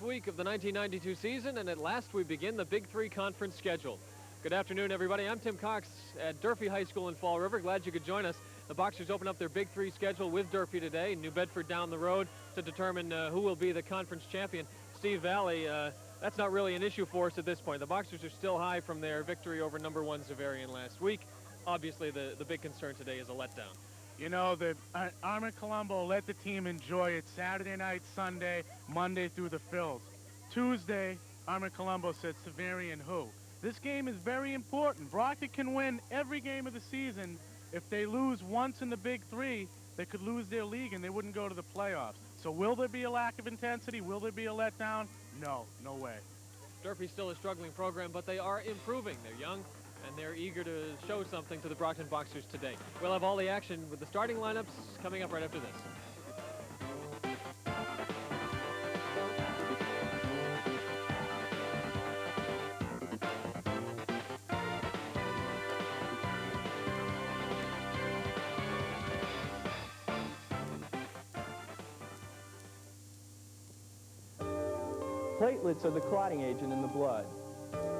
week of the 1992 season, and at last we begin the Big Three Conference schedule. Good afternoon, everybody. I'm Tim Cox at Durfee High School in Fall River. Glad you could join us. The Boxers open up their Big Three schedule with Durfee today. New Bedford down the road to determine who will be the conference champion. Steve Valley, that's not really an issue for us at this point. The Boxers are still high from their victory over number 1 Xaverian last week. Obviously, the big concern today is a letdown. You know, the Armor Colombo let the team enjoy it Saturday night, Sunday, Monday through the fills. Tuesday, Armor Colombo said Xaverian who. This game is very important. Brockton can win every game of the season. If they lose once in the Big Three, they could lose their league and they wouldn't go to the playoffs. So will there be a lack of intensity? Will there be a letdown? No, no way. Durfee's still a struggling program, but they are improving. They're young, and they're eager to show something to the Brockton Boxers today. We'll have all the action with the starting lineups coming up right after this. Platelets are the clotting agent in the blood.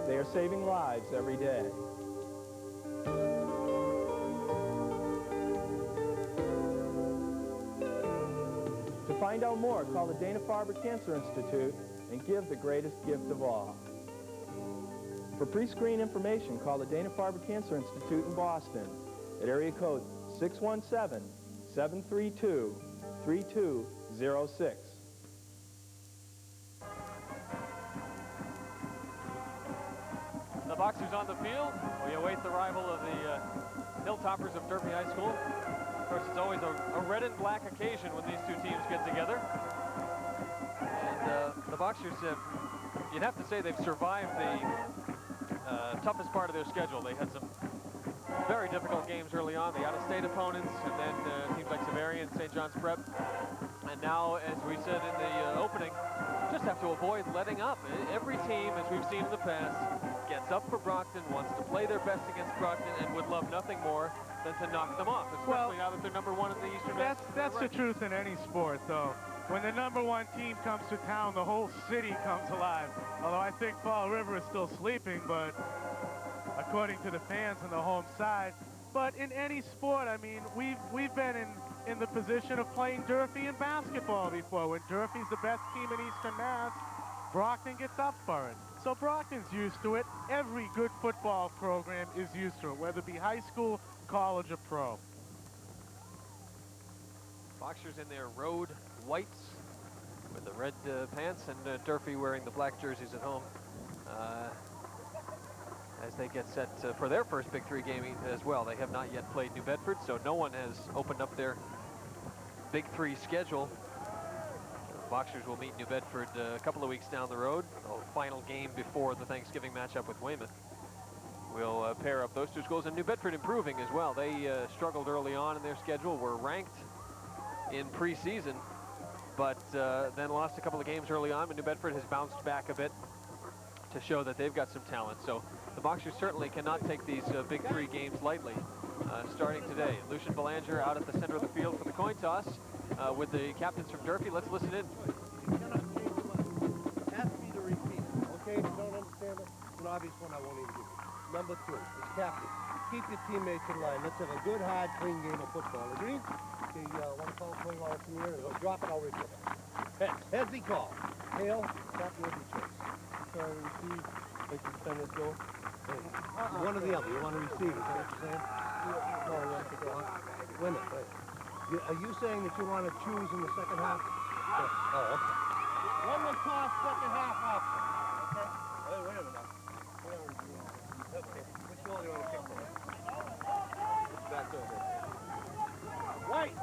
They are saving lives every day. To find out more, call the Dana-Farber Cancer Institute and give the greatest gift of all. For pre-screen information, call the Dana-Farber Cancer Institute in Boston at area code 617-732-3206. The Boxers on the field. We await the arrival of the Hilltoppers of Durfee High School. Of course, it's always a red and black occasion when these two teams get together. And the Boxers you'd have to say they've survived the toughest part of their schedule. They had some very difficult games early on, the out-of-state opponents, and then teams like Xaverian, St. John's Prep. And now, as we said in the opening, just have to avoid letting up. Every team, as we've seen in the past, gets up for Brockton, wants to play their best against Brockton, and would love nothing more than to knock them off, especially now that they're number 1 in the Eastern Division. That's the truth in any sport, though. When the number 1 team comes to town, the whole city comes alive. Although I think Fall River is still sleeping, but according to the fans on the home side. But in any sport, I mean, we've been in the position of playing Durfee in basketball before. When Durfee's the best team in Eastern Mass, Brockton gets up for it. So Brockton's used to it. Every good football program is used to it, whether it be high school, college, or pro. Boxers in their road whites with the red pants, and Durfee wearing the black jerseys at home as they get set for their first Big Three game as well. They have not yet played New Bedford, so no one has opened up their Big Three schedule. Boxers will meet New Bedford a couple of weeks down the road. The final game before the Thanksgiving matchup with Weymouth. We'll pair up those two schools, and New Bedford improving as well. They struggled early on in their schedule, were ranked in preseason, but then lost a couple of games early on, but New Bedford has bounced back a bit to show that they've got some talent. So the Boxers certainly cannot take these Big Three games lightly. Starting today, Lucian Belanger out at the center of the field for the coin toss with the captains from Durfee. Let's listen in. You cannot change the money. Ask me to repeat it, okay? If you don't understand it, it's an obvious one I won't even give you. Number 2, it's captain. Keep your teammates in line. Let's have a good, hard, clean game of football. Agreed? Okay, want to call $20 from the air? Drop it, I'll repeat it. Heads he called. Tail, captain will be chased. Sorry, receive. Make you send this door. Hey, one or the other. You want to receive, is that what you're saying? No, you want to go on. Win it, right. Are you saying that you want to choose in the second half? Yeah. Oh, okay. One will toss second half option. Okay? Wait a minute. Okay. Which goal do you want to kick for? Back over. Right.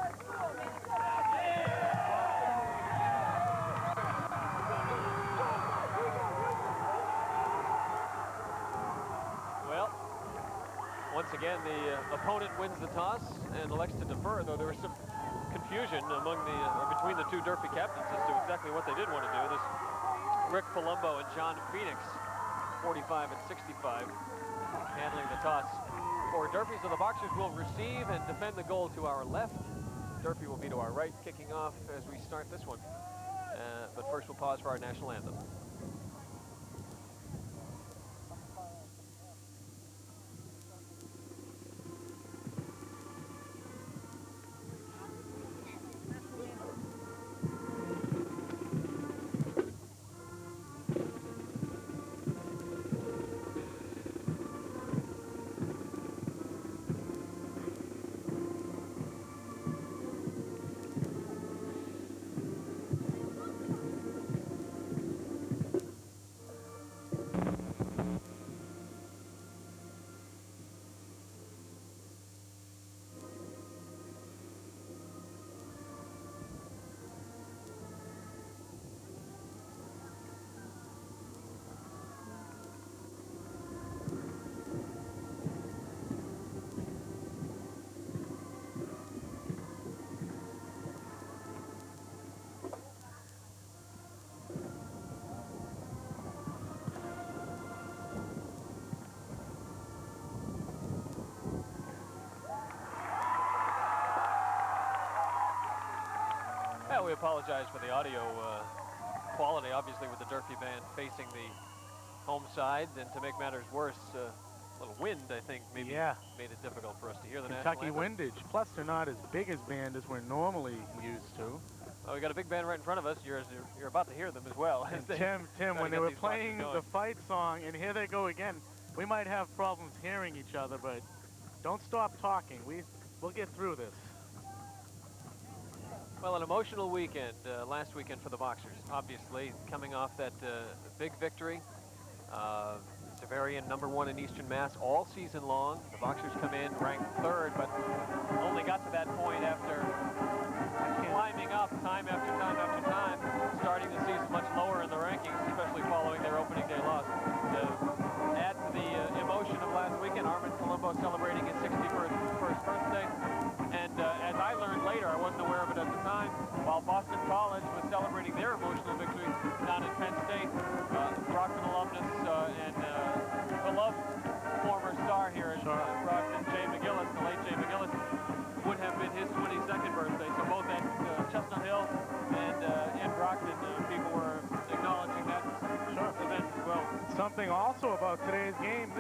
Well, once again, the opponent wins the toss and elects to defer, though there was some confusion among between the two Durfee captains as to exactly what they did want to do. This Rick Palumbo and John Phoenix, 45 and 65, handling the toss for Durfee. So the Boxers will receive and defend the goal to our left. Durfee will be to our right, kicking off as we start this one. but first we'll pause for our national anthem. Yeah, we apologize for the audio quality, obviously, with the Durfee band facing the home side. And to make matters worse, a little wind, I think, maybe made it difficult for us to hear the Kentucky national anthem. windage. Plus, they're not as big as band as we're normally used to. Well, we got a big band right in front of us. You're about to hear them as well. And Tim, when they were playing the fight song, and here they go again, we might have problems hearing each other, but don't stop talking. We'll get through this. Well, an emotional weekend last weekend for the Boxers, obviously, coming off that big victory. Severian #1 in Eastern Mass all season long. The Boxers come in ranked 3rd, but only got to that point after climbing up time after time after time, starting the season much lower in the rankings, especially following their opening day loss. To add to the emotion of last weekend, Armin Colombo celebrating his 61st birthday. And as I learned later, I wasn't aware of it at the time, while Boston College was celebrating their emotional victory down at Penn State, Brockton alumnus and beloved former star here at Brockton, Jay McGillis, the late Jay McGillis, would have been his 22nd birthday. So both at Chestnut Hill and Brockton, people were acknowledging that event as well. Something also about today's game,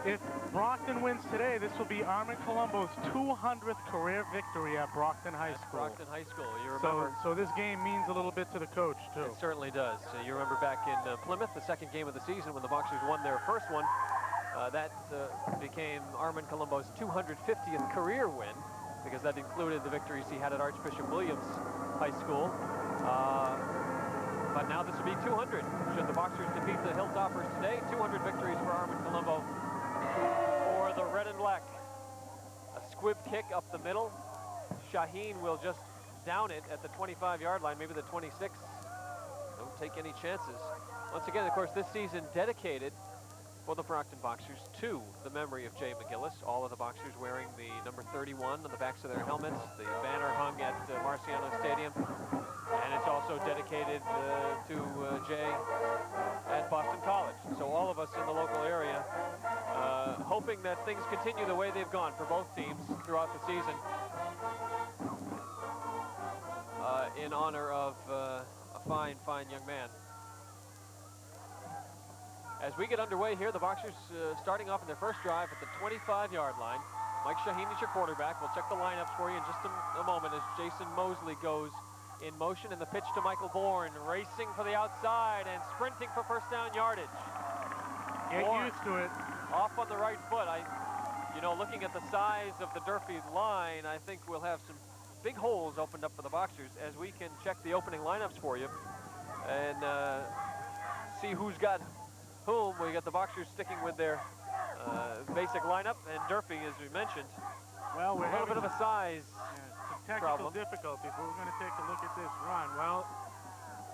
if Brockton wins today, this will be Armin Colombo's 200th career victory at Brockton High School. Brockton High School, you remember. So this game means a little bit to the coach, too. It certainly does. You remember back in Plymouth, the second game of the season, when the Boxers won their first one, that became Armin Colombo's 250th career win, because that included the victories he had at Archbishop Williams High School. But now this will be 200. Should the Boxers defeat the Hilltoppers today, 200 victories for Armin Colombo for the red and black. A squib kick up the middle. Shaheen will just down it at the 25-yard line, maybe the 26. Don't take any chances. Once again, of course, this season dedicated for the Brockton Boxers to the memory of Jay McGillis. All of the Boxers wearing the number 31 on the backs of their helmets. The banner hung at Marciano Stadium. And it's also dedicated to Jay at Boston College. So all of us in the local area hoping that things continue the way they've gone for both teams throughout the season in honor of a fine, fine young man. As we get underway here, the Boxers starting off in their first drive at the 25-yard line. Mike Shaheen is your quarterback. We'll check the lineups for you in just a moment as Jason Mosley goes in motion, and the pitch to Michael Bourne, racing for the outside and sprinting for first down yardage. Get Bourne, used to it. Off on the right foot. Looking at the size of the Durfee line, I think we'll have some big holes opened up for the Boxers as we can check the opening lineups for you and see who's got whom. We got the Boxers sticking with their basic lineup, and Durfee, as we mentioned, well, we're a little bit of a size technical difficulties. We're going to take a look at this run. Well,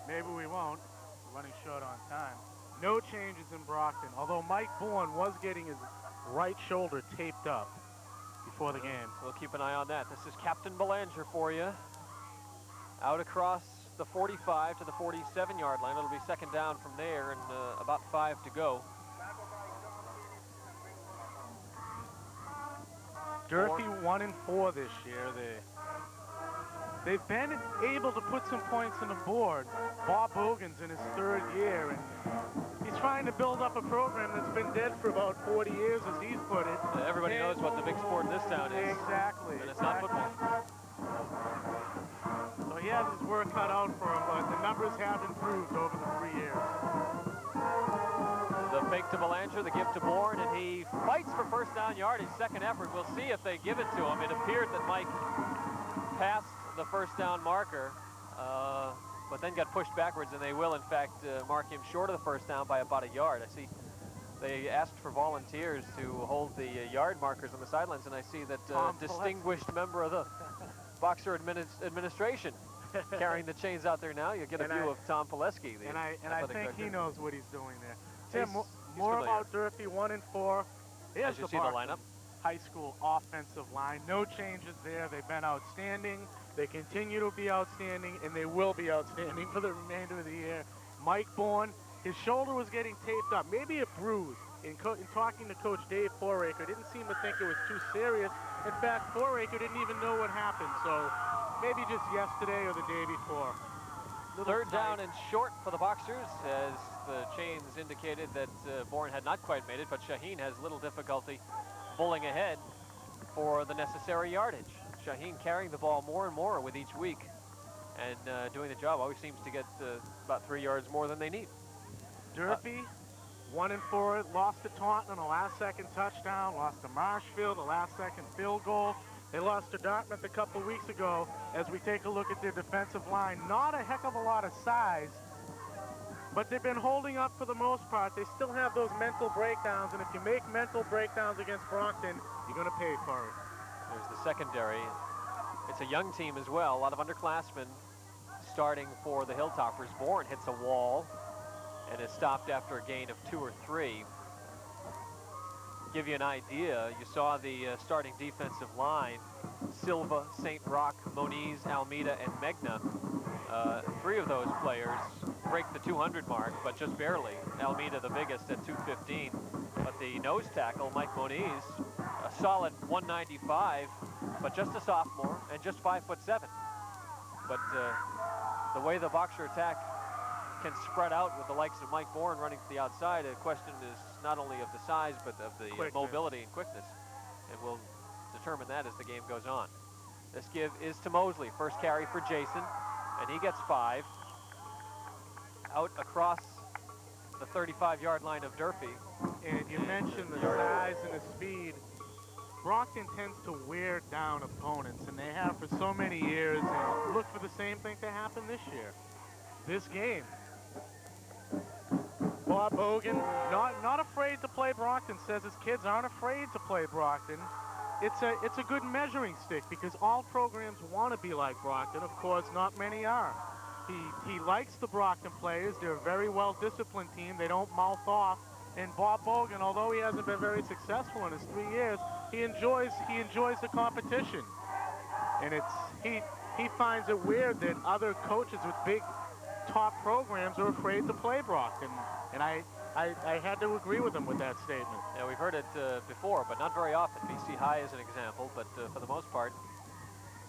maybe we won't. We're running short on time. No changes in Brockton, although Mike Bourne was getting his right shoulder taped up before the game. We'll keep an eye on that. This is Captain Belanger for you. Out across the 45 to the 47-yard line. It'll be second down from there and about 5 to go. Durfee 1-4 this year. they've been able to put some points on the board. Bob Bogan's in his 3rd year, and he's trying to build up a program that's been dead for about 40 years, as he's put it. Everybody knows what the big sport in this town is. Exactly. And it's not football. So he has his work cut out for him, but the numbers have improved over the 3 years. The fake to Belanger, the give to Bourne, and he fights for first down yardage. Second effort. We'll see if they give it to him. It appeared that Mike passed the first down marker, but then got pushed backwards, and they will, in fact, mark him short of the first down by about a yard. I see they asked for volunteers to hold the yard markers on the sidelines, and I see that distinguished member of the Boxer administration carrying the chains out there now. You get a view of Tom Pileski. And I think director. he knows what he's doing there. Tim, He's more familiar. about Durfee 1 and 4. Here's As you see the Brockton lineup. High School offensive line. No changes there. They've been outstanding. They continue to be outstanding, and they will be outstanding for the remainder of the year. Mike Bourne, his shoulder was getting taped up, maybe a bruise. In talking to Coach Dave Foraker, didn't seem to think it was too serious. In fact, Foraker didn't even know what happened, so maybe just yesterday or the day before. Third down and short for the Boxers, as the chains indicated that Bourne had not quite made it, but Shaheen has little difficulty pulling ahead for the necessary yardage. Shaheen carrying the ball more and more with each week, and doing the job. Always seems to get about 3 yards more than they need. Durfee, 1 and 4, lost to Taunton on a last-second touchdown, lost to Marshfield, a last-second field goal. They lost to Dartmouth a couple weeks ago. As we take a look at their defensive line, not a heck of a lot of size, but they've been holding up for the most part. They still have those mental breakdowns, and if you make mental breakdowns against Brockton, you're going to pay for it. There's the secondary. It's a young team as well. A lot of underclassmen starting for the Hilltoppers. Bourne hits a wall and is stopped after a gain of 2 or 3. Give you an idea, you saw the starting defensive line: Silva, St. Roch, Moniz, Almeida, and Megna. 3 of those players break the 200 mark, but just barely. Almeida the biggest at 215. But the nose tackle, Mike Moniz, a solid 195, but just a sophomore and just 5'7". But the way the Boxer attack can spread out with the likes of Mike Bourne running to the outside, a question is not only of the size, but of the mobility and quickness. And we'll determine that as the game goes on. This give is to Mosley. First carry for Jason, and he gets 5. Out across the 35-yard line of Durfee. And you mentioned the size and the speed. Brockton tends to wear down opponents, and they have for so many years, and look for the same thing to happen this year. This game. Bob Bogan, not afraid to play Brockton, says his kids aren't afraid to play Brockton. It's a good measuring stick because all programs want to be like Brockton. Of course, not many are. He likes the Brockton players. They're a very well-disciplined team. They don't mouth off. And Bob Bogan, although he hasn't been very successful in his 3 years, he enjoys the competition. And he finds it weird that other coaches with big top programs are afraid to play Brockton. And I had to agree with him with that statement. Yeah, we've heard it before, but not very often. BC High is an example, but for the most part,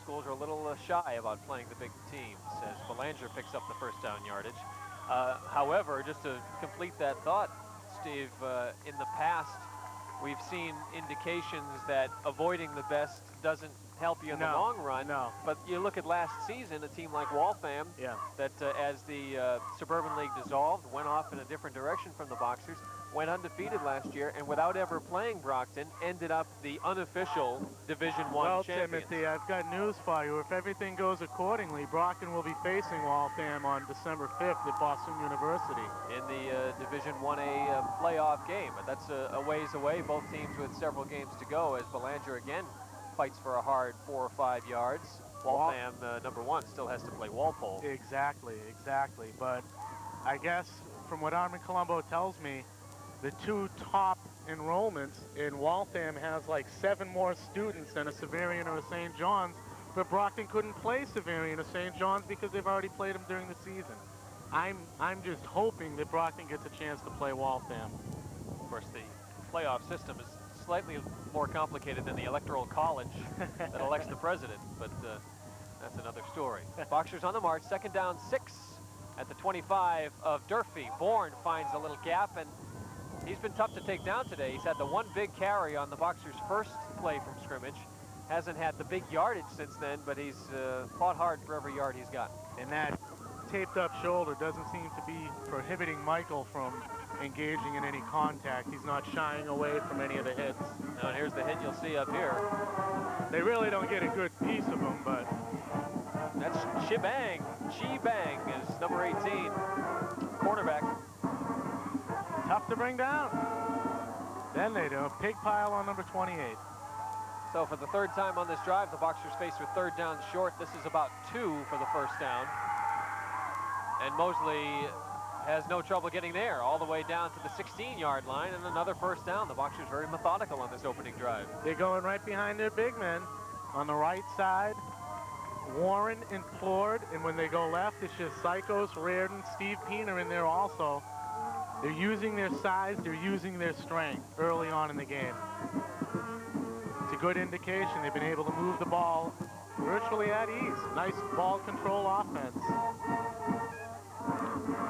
schools are a little shy about playing the big teams as Belanger picks up the first down yardage. However, just to complete that thought, Steve, in the past, we've seen indications that avoiding the best doesn't help you in the long run. No. But you look at last season, a team like Waltham, that as the Suburban League dissolved, went off in a different direction from the Boxers, went undefeated last year, and without ever playing Brockton, ended up the unofficial Division I well, champions. Timothy, I've got news for you. If everything goes accordingly, Brockton will be facing Waltham on December 5th at Boston University. In the Division 1A playoff game. But that's a ways away, both teams with several games to go, as Belanger again fights for a hard 4 or 5 yards. Waltham, number 1, still has to play Walpole. Exactly. But I guess from what Armin Colombo tells me, the 2 top enrollments in Waltham has like 7 more students than a Severian or a St. John's, but Brockton couldn't play Severian or St. John's because they've already played them during the season. I'm just hoping that Brockton gets a chance to play Waltham. Of course, the playoff system is slightly more complicated than the electoral college that elects the president, but That's another story. Boxers on the march, 2nd down 6 at the 25 of Durfee. Bourne finds a little gap, and he's been tough to take down today. He's had the one big carry on the Boxers' first play from scrimmage. Hasn't had the big yardage since then, but he's fought hard for every yard he's gotten. And that taped up shoulder doesn't seem to be prohibiting Michael from engaging in any contact. He's not shying away from any of the hits. Now here's the hit you'll see up here. They really don't get a good piece of him, but that's Chibang. Chibang is number 18, cornerback. tough to bring down. Then they do. Pig pile on number 28. So for the 3rd time on this drive, the Boxers faced with 3rd down short. This is about 2 for the 1st down. And Mosley has no trouble getting there, all the way down to the 16-yard line, and another 1st down. The Boxers very methodical on this opening drive. They're going right behind their big men. On the right side, Warren and Ford, and when they go left, it's just Psychos, Reardon, Steve Peener in there also. They're using their size, they're using their strength early on in the game. It's a good indication they've been able to move the ball virtually at ease. Nice ball control offense.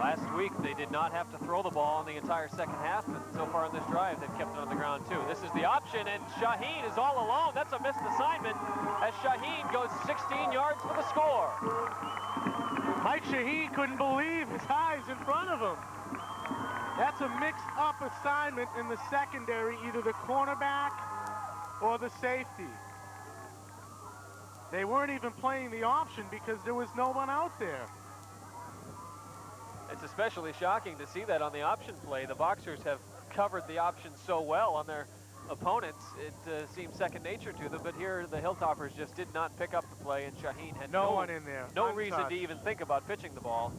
Last week, they did not have to throw the ball in the entire 2nd half, and so far on this drive, they've kept it on the ground too. This is the option, and Shaheen is all alone. That's a missed assignment as Shaheen goes 16 yards for the score. Mike Shaheen couldn't believe his eyes in front of him. That's a mixed-up assignment in the secondary, either the cornerback or the safety. They weren't even playing the option because there was no one out there. It's especially shocking to see that on the option play. The Boxers have covered the option so well on their opponents. It seems second nature to them, but here the Hilltoppers just did not pick up the play, and Shaheen had no one in there. No reason to even think about pitching the ball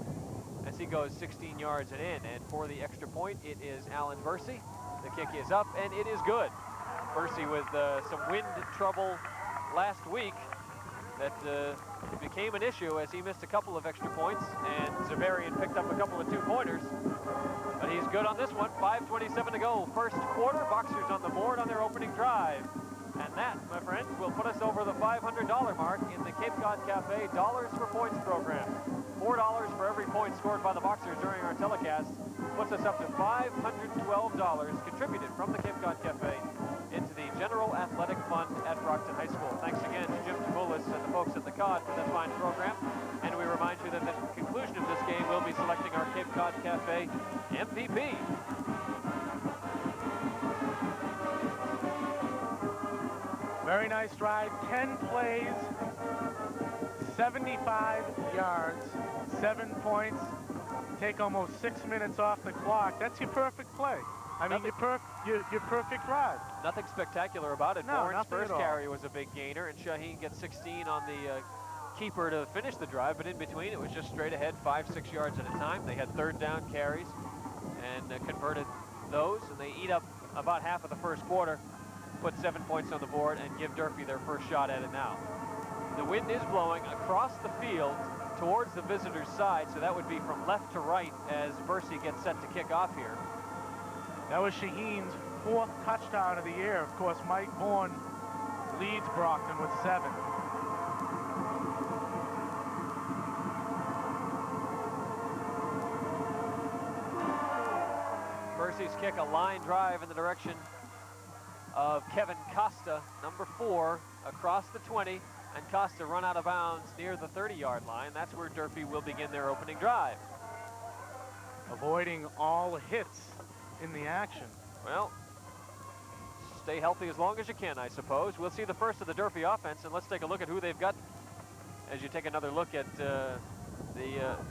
as he goes 16 yards and in. And for the extra point, it is Alan Bursey. The kick is up, and it is good. Bursey with some wind trouble last week that became an issue as he missed a couple of extra points, and Zavarian picked up a couple of 2-pointers. But he's good on this one. 5:27 to go. 1st quarter. Boxers on the board on their opening drive. And that, my friends, will put us over the $500 mark in the Cape Cod Cafe Dollars for Points program. $4 for every point scored by the Boxers during our telecast puts us up to $512 contributed from the Cape Cod Cafe into the General Athletic Fund at Brockton High School. Thanks again to Jim Tamoulis and the folks at the COD for that fine program. And we remind you that at the conclusion of this game, we'll be selecting our Cape Cod Cafe MVP. Very nice drive, 10 plays, 75 yards, 7 points, take almost 6 minutes off the clock. That's your perfect play. I mean, your perfect drive. Nothing spectacular about it. No, Bourne's nothing first at all. carry was a big gainer, and Shaheen gets 16 on the keeper to finish the drive, but in between it was just straight ahead, 5-6 yards at a time. They had 3rd down carries and converted those, and they eat up about half of the 1st quarter, put 7 points on the board, and give Durfee their first shot at it now. The wind is blowing across the field towards the visitors' side, so that would be from left to right as Bursey gets set to kick off here. That was Shaheen's 4th touchdown of the year. Of course, Mike Bourne leads Brockton with 7. Bursey's kick, a line drive in the direction of Kevin Costa, number 4, across the 20, and Costa run out of bounds near the 30-yard line. That's where Durfee will begin their opening drive. Avoiding all hits in the action. Well, stay healthy as long as you can, I suppose. We'll see the first of the Durfee offense, and let's take a look at who they've got as you take another look at the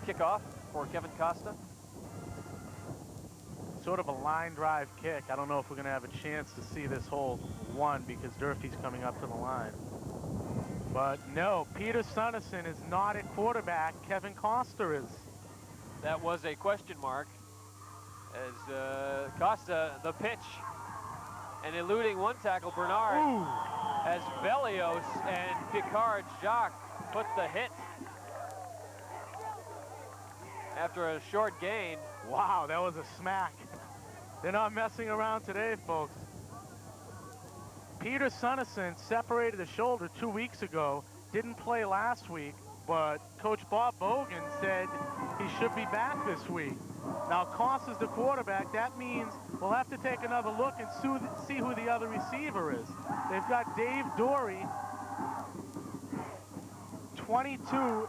kickoff for Kevin Costa. Sort of a line drive kick. I don't know if we're going to have a chance to see this whole one because Durfee's coming up to the line. But no, Peter Sunnison is not at quarterback. Kevin Costa is. That was a question mark as Costa, the pitch, and eluding one tackle, Bernard, as Bellios and Picard Jacques put the hit after a short gain. Wow, that was a smack. They're not messing around today, folks. Peter Sunnison separated the shoulder 2 weeks ago, didn't play last week, but Coach Bob Bogan said he should be back this week. Now, Costa's the quarterback. That means we'll have to take another look and see who the other receiver is. They've got Dave Dorey, 22.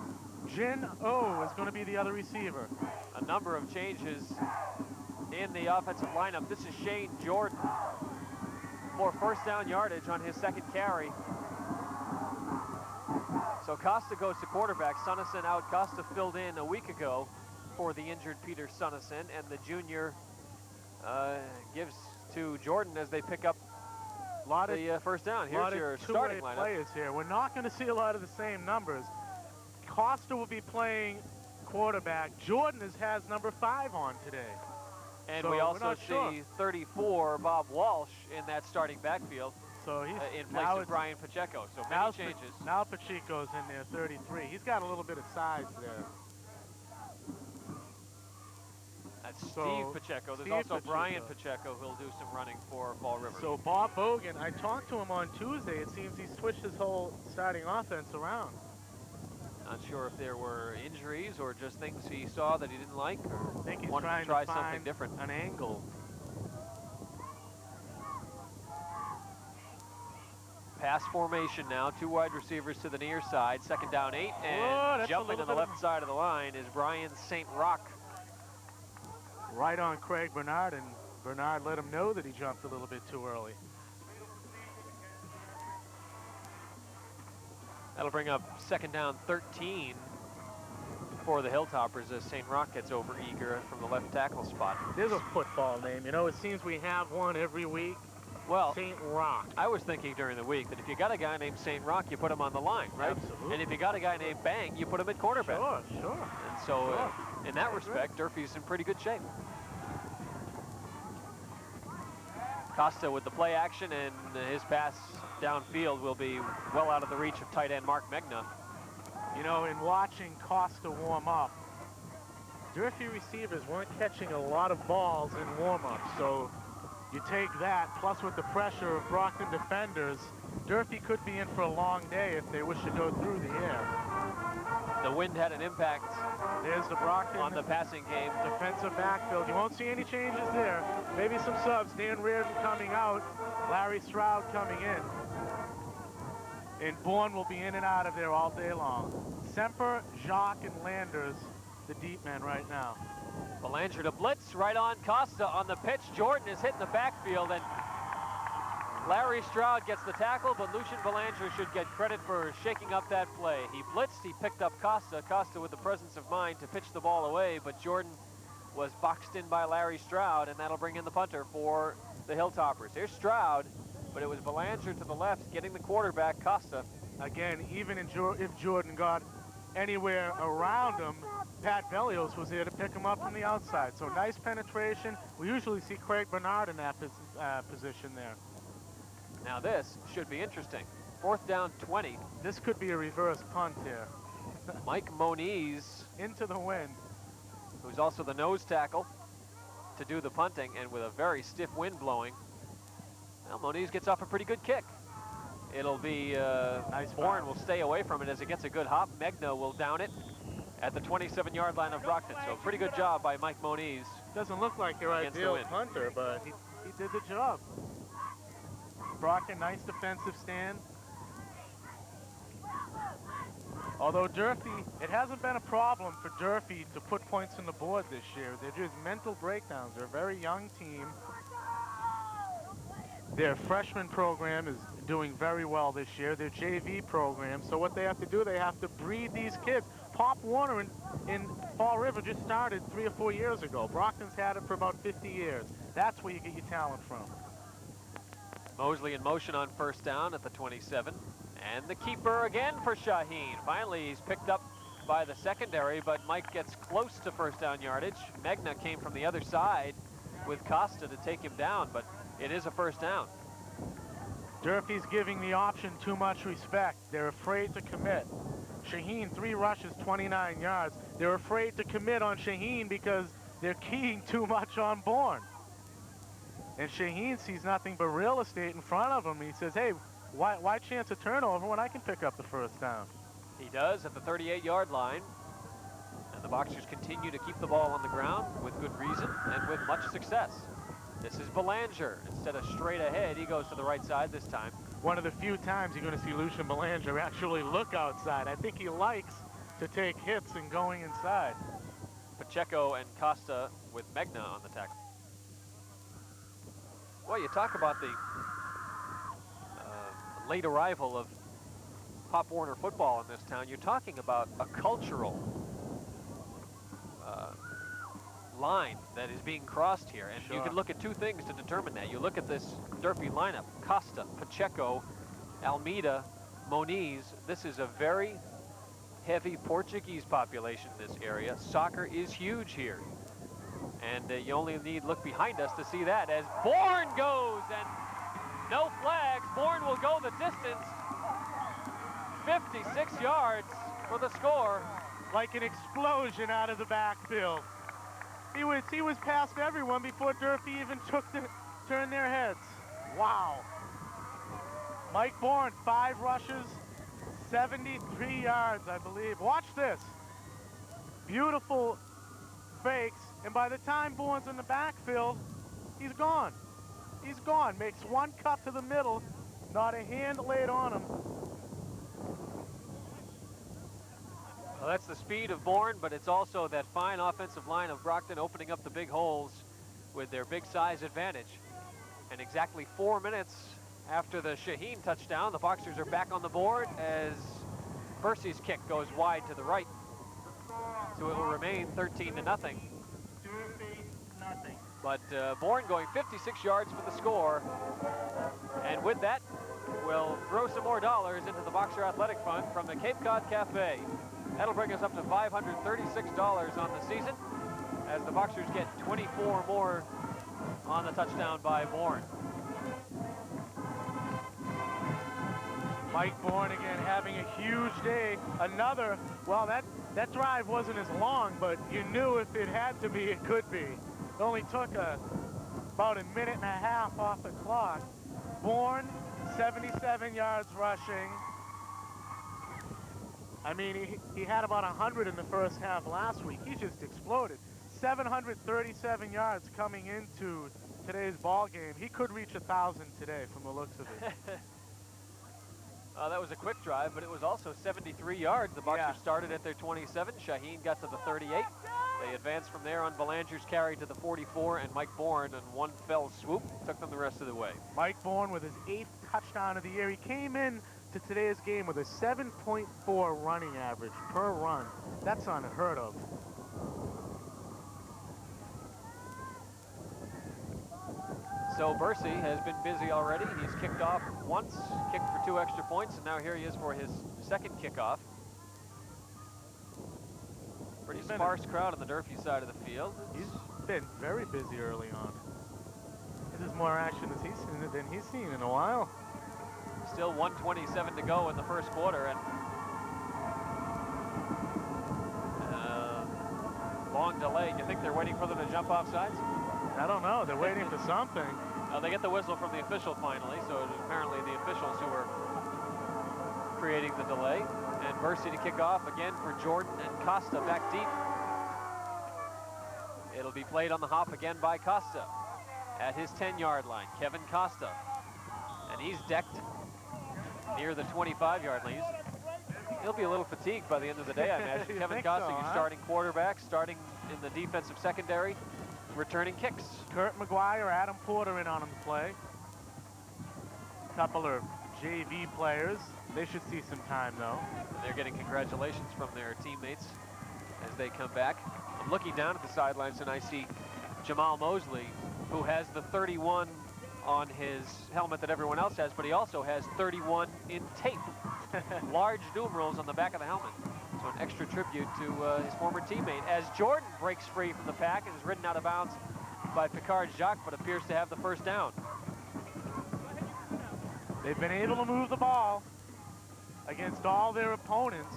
Jin O is going to be the other receiver. A number of changes in the offensive lineup. This is Shane Jordan for first down yardage on his second carry. So Costa goes to quarterback. Sunnison out. Costa filled in a week ago for the injured Peter Sunnison, and the junior gives to Jordan as they pick up the first down. Here's your starting lineup. Players here. We're not going to see a lot of the same numbers. Costa will be playing quarterback. Jordan has number 5 on today. And so we also see 34, Bob Walsh, in that starting backfield. So he's in place of Brian Pacheco. So many changes. Now Pacheco's in there, 33. He's got a little bit of size there. That's Steve Pacheco. There's also Brian Pacheco who'll do some running for Fall River. So Bob Bogan, I talked to him on Tuesday. It seems he's switched his whole starting offense around. Not sure if there were injuries or just things he saw that he didn't like, or I think he's wanted trying to try to find something different. An angle. Pass formation now, 2 wide receivers to the near side, second down 8, and jumping on the left side of the line is Brian St. Rock. Right on Craig Bernard, and Bernard let him know that he jumped a little bit too early. That'll bring up second down 13 for the Hilltoppers as St. Rock gets over eager from the left tackle spot. There's a football name. You know, it seems we have one every week. Well, St. Rock. I was thinking during the week that if you got a guy named St. Rock, you put him on the line, right? Absolutely. And if you got a guy named Bang, you put him at quarterback. Sure. And so in that respect, Durfee's in pretty good shape. Costa with the play action, and his pass downfield will be well out of the reach of tight end Mark Megna. You know, in watching Costa warm up, Durfee receivers weren't catching a lot of balls in warm-up, so you take that, plus with the pressure of Brockton defenders, Durfee could be in for a long day if they wish to go through the air. The wind had an impact There's the Brockton on the passing game. defensive backfield. You won't see any changes there. Maybe some subs. Dan Reardon coming out, Larry Stroud coming in. And Bourne will be in and out of there all day long. Semper, Jacques, and Landers, the deep men right now. Belanger to blitz, right on Costa on the pitch. Jordan is hitting the backfield, and Larry Stroud gets the tackle, but Lucien Belanger should get credit for shaking up that play. He blitzed, he picked up Costa. Costa with the presence of mind to pitch the ball away, but Jordan was boxed in by Larry Stroud, and that'll bring in the punter for the Hilltoppers. Here's Stroud, but it was Belanger to the left, getting the quarterback, Costa. Again, even if Jordan got anywhere around him, Pat Bellios was there to pick him up from the outside. So nice penetration. We usually see Craig Bernard in that position there. Now this should be interesting. Fourth down 20. This could be a reverse punt here. Mike Moniz, Into the wind. who's also the nose tackle, to do the punting, and with a very stiff wind blowing, well, Moniz gets off a pretty good kick. It'll be, Nice Bourne bounce. will stay away from it as it gets a good hop. Megna will down it at the 27-yard line of Brockton. So pretty good job by Mike Moniz. Doesn't look like your Against the ideal wind. punter, but he did the job. Brockton, nice defensive stand. Although Durfee, it hasn't been a problem for Durfee to put points on the board this year. They're just mental breakdowns. They're a very young team. Their freshman program is doing very well this year, their JV program. So what they have to do, they have to breed these kids. Pop Warner in Fall River just started 3 or 4 years ago. Brockton's had it for about 50 years. That's where you get your talent from. Mosley in motion on first down at the 27. And the keeper again for Shaheen. Finally, he's picked up by the secondary, but Mike gets close to first down yardage. Megna came from the other side with Costa to take him down, but it is a first down. Durfee's giving the option too much respect. They're afraid to commit. Shaheen, 3 rushes, 29 yards. They're afraid to commit on Shaheen because they're keying too much on Bourne. And Shaheen sees nothing but real estate in front of him. He says, hey, Why chance a turnover when I can pick up the first down? He does at the 38-yard line. And the Boxers continue to keep the ball on the ground with good reason and with much success. This is Belanger. Instead of straight ahead, he goes to the right side this time. One of the few times you're going to see Lucian Belanger actually look outside. I think he likes to take hits and going inside. Pacheco and Costa with Megna on the tackle. Well, you talk about the late arrival of Pop Warner football in this town. You're talking about a cultural line that is being crossed here. And you can look at two things to determine that. You look at this Durfee lineup: Costa, Pacheco, Almeida, Moniz. This is a very heavy Portuguese population in this area. Soccer is huge here. And you only need look behind us to see that as Bourne goes, and no flags. Bourne will go the distance. 56 yards for the score. Like an explosion out of the backfield. He was past everyone before Durfee even turned their heads. Wow. Mike Bourne, 5 rushes, 73 yards, I believe. Watch this. Beautiful fakes, and by the time Bourne's in the backfield, he's gone. He's gone. Makes one cut to the middle, not a hand laid on him. Well, that's the speed of Bourne, but it's also that fine offensive line of Brockton opening up the big holes with their big size advantage. And exactly 4 minutes after the Shaheen touchdown, the Boxers are back on the board as Percy's kick goes wide to the right. So it will remain 13-0. But Bourne going 56 yards for the score. And with that, we'll throw some more dollars into the Boxer Athletic Fund from the Cape Cod Cafe. That'll bring us up to $536 on the season as the Boxers get 24 more on the touchdown by Bourne. Mike Bourne again having a huge day. Another, well, that drive wasn't as long, but you knew if it had to be, it could be. It only took about a minute and a half off the clock. Bourne, 77 yards rushing. I mean, he had about 100 in the first half last week. He just exploded. 737 yards coming into today's ball game. He could reach 1,000 today from the looks of it. That was a quick drive, but it was also 73 yards. The Boxers started at their 27. Shaheen got to the 38. They advanced from there on Belanger's carry to the 44, and Mike Bourne in one fell swoop took them the rest of the way. Mike Bourne with his 8th touchdown of the year. He came in to today's game with a 7.4 running average per run. That's unheard of. So Bursey has been busy already. He's kicked off once, kicked for 2 extra points, and now here he is for his second kickoff. Pretty sparse crowd on the Durfee side of the field. He's been very busy early on. This is more action than he's seen in a while. Still 1:27 to go in the first quarter, and long delay. You think they're waiting for them to jump off sides? I don't know. They're waiting for something. They get the whistle from the official finally, so it was apparently the officials who were creating the delay. And Bursey to kick off again for Jordan and Costa back deep. It'll be played on the hop again by Costa at his 10-yard line. Kevin Costa, and he's decked near the 25-yard line. He'll be a little fatigued by the end of the day, I imagine. Kevin Costa, your starting quarterback, starting in the defensive secondary, returning kicks. Kurt McGuire, Adam Porter in on him to play. A couple of JV players. They should see some time, though. And they're getting congratulations from their teammates as they come back. I'm looking down at the sidelines, and I see Jamal Mosley, who has the 31 on his helmet that everyone else has, but he also has 31 in tape. Large numerals on the back of the helmet. So an extra tribute to his former teammate as Jordan breaks free from the pack and is ridden out of bounds by Picard Jacques, but appears to have the first down. They've been able to move the ball against all their opponents,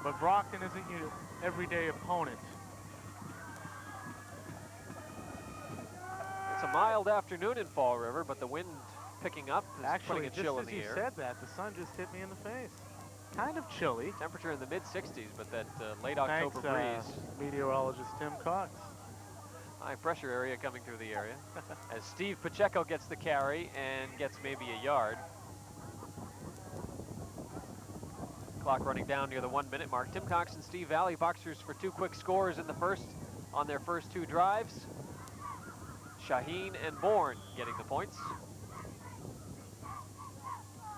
but Brockton isn't your everyday opponent. It's a mild afternoon in Fall River, but the wind picking up. It's Actually, putting a just chill in as the you air. said that, the sun just hit me in the face. Kind of chilly. Temperature in the mid-60s, but that late October Thanks, breeze. meteorologist Tim Cox. High pressure area coming through the area. As Steve Pacheco gets the carry and gets maybe a yard. Clock running down near the 1 minute mark. Tim Cox and Steve Valley, Boxers for 2 quick scores in the first on their first 2 drives. Shaheen and Bourne getting the points.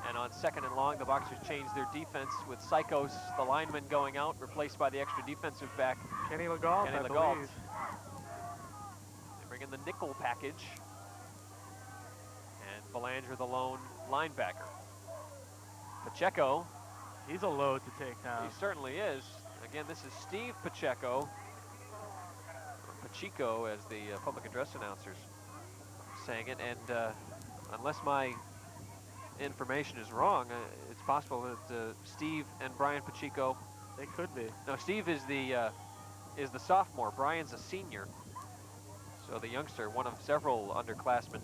And on 2nd and long, the Boxers changed their defense with Psychos, the lineman, going out, replaced by the extra defensive back, Kenny Legault, Kenny I Legault. believe. They bring in the nickel package. And Belanger, the lone linebacker. Pacheco. He's a load to take down. He certainly is. Again, this is Steve Pacheco. Or Pacheco, as the public address announcers saying it. And unless my information is wrong, it's possible that Steve and Brian Pacheco. They could be. No, Steve is the sophomore. Brian's a senior. So the youngster, one of several underclassmen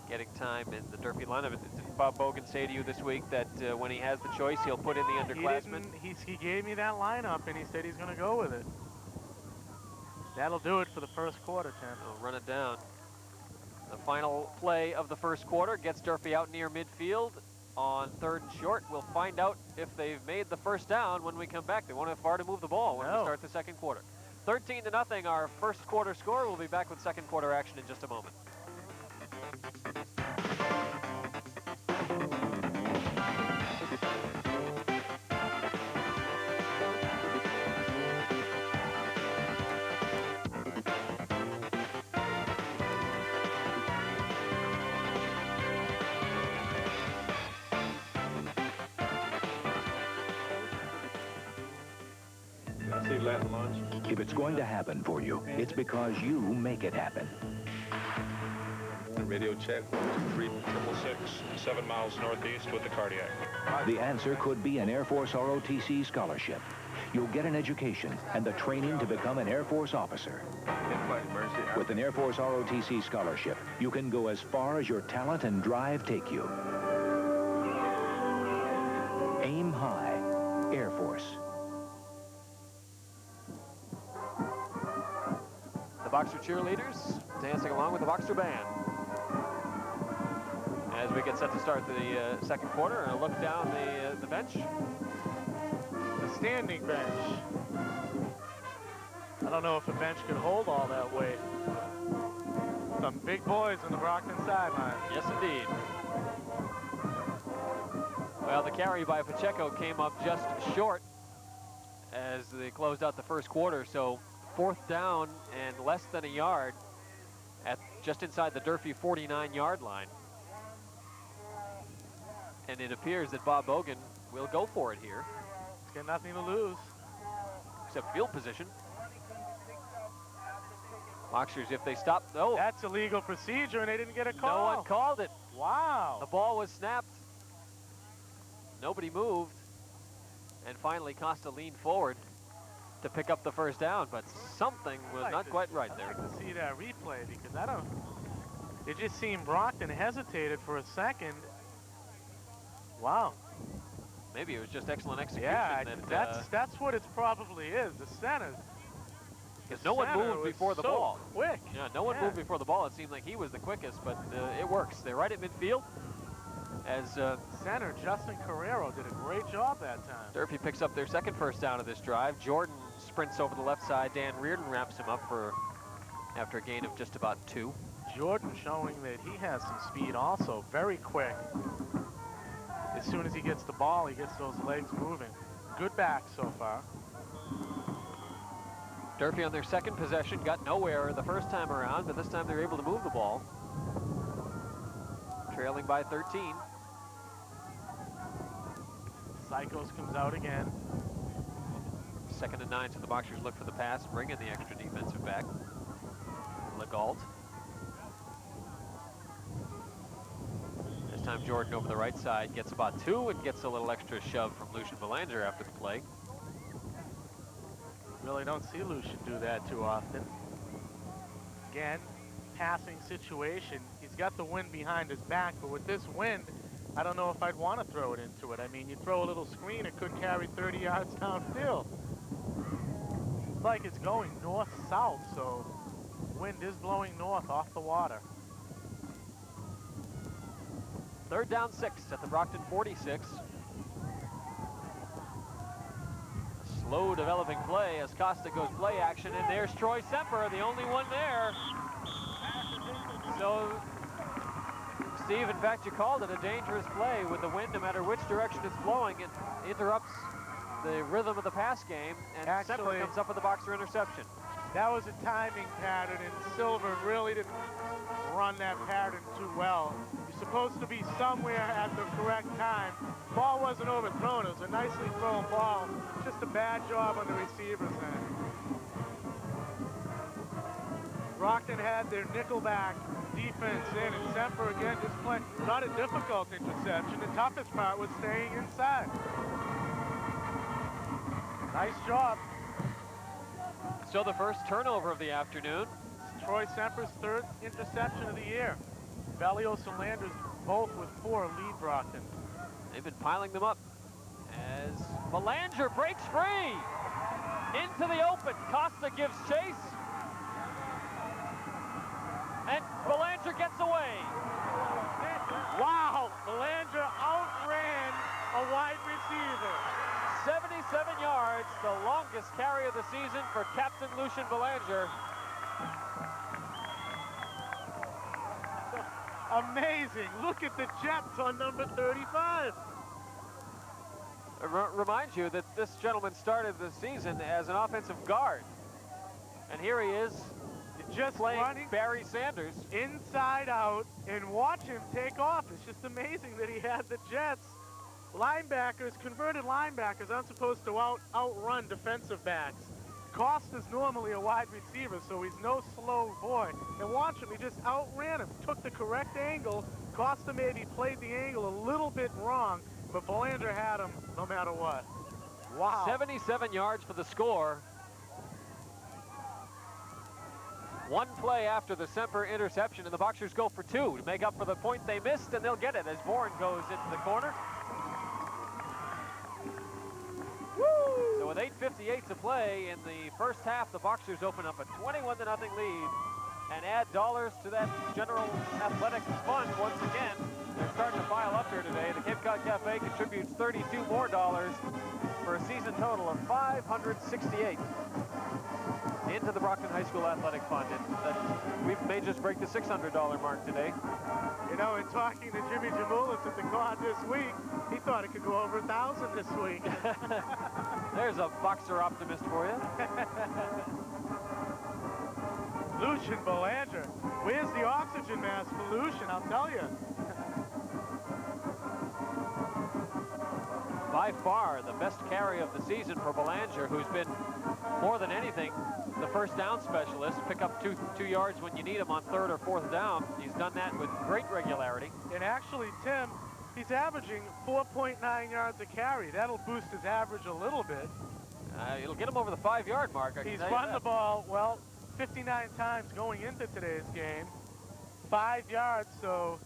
getting time in the Durfee lineup. Did Bob Bogan say to you this week that when he has the choice, he'll put in the underclassmen? He gave me that lineup, and he said he's going to go with it. That'll do it for the first quarter, Tim. I'll run it down. The final play of the first quarter gets Durfee out near midfield on 3rd and short. We'll find out if they've made the first down when we come back. They won't have far to move the ball when we start the second quarter. 13-0, our first quarter score. We'll be back with second quarter action in just a moment. If it's going to happen for you, it's because you make it happen. Radio check, 3666, 7 miles northeast with the cardiac. The answer could be an Air Force ROTC scholarship. You'll get an education and the training to become an Air Force officer. With an Air Force ROTC scholarship, you can go as far as your talent and drive take you. Aim high, Air Force. The Boxer cheerleaders dancing along with the Boxer band. As we get set to start the second quarter, and a look down the bench. The standing bench. I don't know if a bench could hold all that weight. Some big boys on the Brockton sideline. Yes, indeed. Well, the carry by Pacheco came up just short as they closed out the first quarter, so 4th down and less than a yard at just inside the Durfee 49-yard line. And it appears that Bob Bogan will go for it here. He's got nothing to lose. Except field position. Boxers, if they stop, no. That's illegal procedure, and they didn't get a call. No one called it. Wow. The ball was snapped. Nobody moved. And finally, Costa leaned forward to pick up the first down, but something was not quite right there. I'd like to see that replay, because it just seemed Brockton hesitated for a second. Wow. Maybe it was just excellent execution. Yeah, that's what it probably is. The center. Because no one moved before the ball. Quick. Yeah, no one moved before the ball. It seemed like he was the quickest, but it works. They're right at midfield. As center Justin Carrero did a great job that time. Durfee picks up their second first down of this drive. Jordan sprints over the left side. Dan Reardon wraps him up after a gain of just about 2. Jordan showing that he has some speed also. Very quick. As soon as he gets the ball, he gets those legs moving. Good back so far. Durfee on their second possession got nowhere the first time around, but this time they're able to move the ball. Trailing by 13. Psychos comes out again. 2nd and 9, so the Boxers look for the pass, bring in the extra defensive back. Legault. This time Jordan over the right side gets about 2 and gets a little extra shove from Lucian Belanger after the play. Really don't see Lucian do that too often. Again, passing situation. He's got the wind behind his back, but with this wind, I don't know if I'd want to throw it into it. I mean, you throw a little screen, it could carry 30 yards downfield. It's like it's going north-south, so wind is blowing north off the water. 3rd down 6 at the Brockton 46. Slow developing play as Costa goes play action, and there's Troy Semper, the only one there. So, Steve, in fact, you called it a dangerous play with the wind. No matter which direction it's blowing, it interrupts the rhythm of the pass game, and Semper comes up with a boxer interception. That was a timing pattern, and Silver really didn't run that pattern too well. You're supposed to be somewhere at the correct time. Ball wasn't overthrown. It was a nicely thrown ball. Just a bad job on the receiver's end. Brockton had their nickelback defense in, and Semper again just playing not a difficult interception. The toughest part was staying inside. Nice job. So the first turnover of the afternoon. It's Troy Semper's 3rd interception of the year. Valios and Landers both with 4 lead Brockton. They've been piling them up as Belanger breaks free into the open. Costa gives chase, and Belanger gets away. Wow, Belanger outran a wide receiver. 77 yards, the longest carry of the season for Captain Lucian Belanger. Amazing. Look at the Jets on number 35. Reminds you that this gentleman started the season as an offensive guard. And here he is, just playing running Barry Sanders. Inside out, and watch him take off. It's just amazing that he had the Jets. Linebackers, converted linebackers, aren't supposed to outrun defensive backs. Costa's normally a wide receiver, so he's no slow boy. And watch him, he just outran him, took the correct angle. Costa maybe played the angle a little bit wrong, but Belanger had him no matter what. Wow. 77 yards for the score. One play after the Semper interception, and the Boxers go for 2 to make up for the point they missed, and they'll get it as Bourne goes into the corner. So with 8:58 to play in the first half, the Boxers open up a 21-0 lead and add dollars to that general athletic fund once again. They're starting to pile up here today. The Cape Cod Cafe contributes $32 more for a season total of $568 into the Brockton High School Athletic Fund. We may just break the $600 mark today. You know, in talking to Jimmy Jamoulis at the quad this week, he thought it could go over 1,000 this week. There's a boxer optimist for you. Lucian Belanger. Where's the oxygen mask for Lucian? I'll tell you. By far the best carry of the season for Belanger, who's been more than anything the first down specialist. Pick up two yards when you need them on 3rd or 4th down. He's done that with great regularity. And actually, Tim, he's averaging 4.9 yards a carry. That'll boost his average a little bit. It'll get him over the 5-yard mark. He's run the ball, well, 59 times going into today's game. 5 yards, so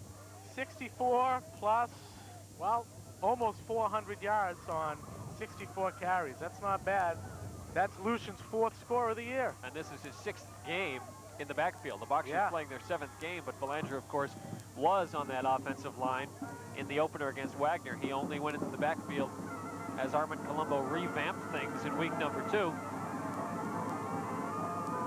64 plus, well, almost 400 yards on 64 carries. That's not bad. That's Lucian's 4th score of the year. And this is his 6th game in the backfield. The Boxers playing their 7th game, but Belanger, of course, was on that offensive line in the opener against Wagner. He only went into the backfield as Armand Colombo revamped things in week number 2.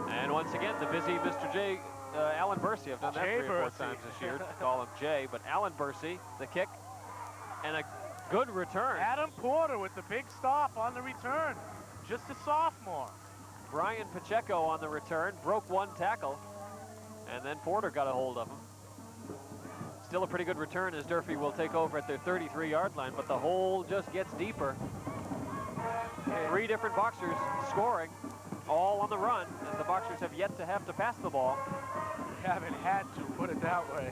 And once again, the busy Mr. J, Alan Bursey. I've done that 3 or 4 times this year. Call him Jay, but Alan Bursey, the kick, and a good return. Adam Porter with the big stop on the return. Just a sophomore. Brian Pacheco on the return, broke 1 tackle, and then Porter got a hold of him. Still a pretty good return as Durfee will take over at their 33-yard line, but the hole just gets deeper. 3 different Boxers scoring, all on the run, as the Boxers have yet to have to pass the ball. Haven't had to, put it that way.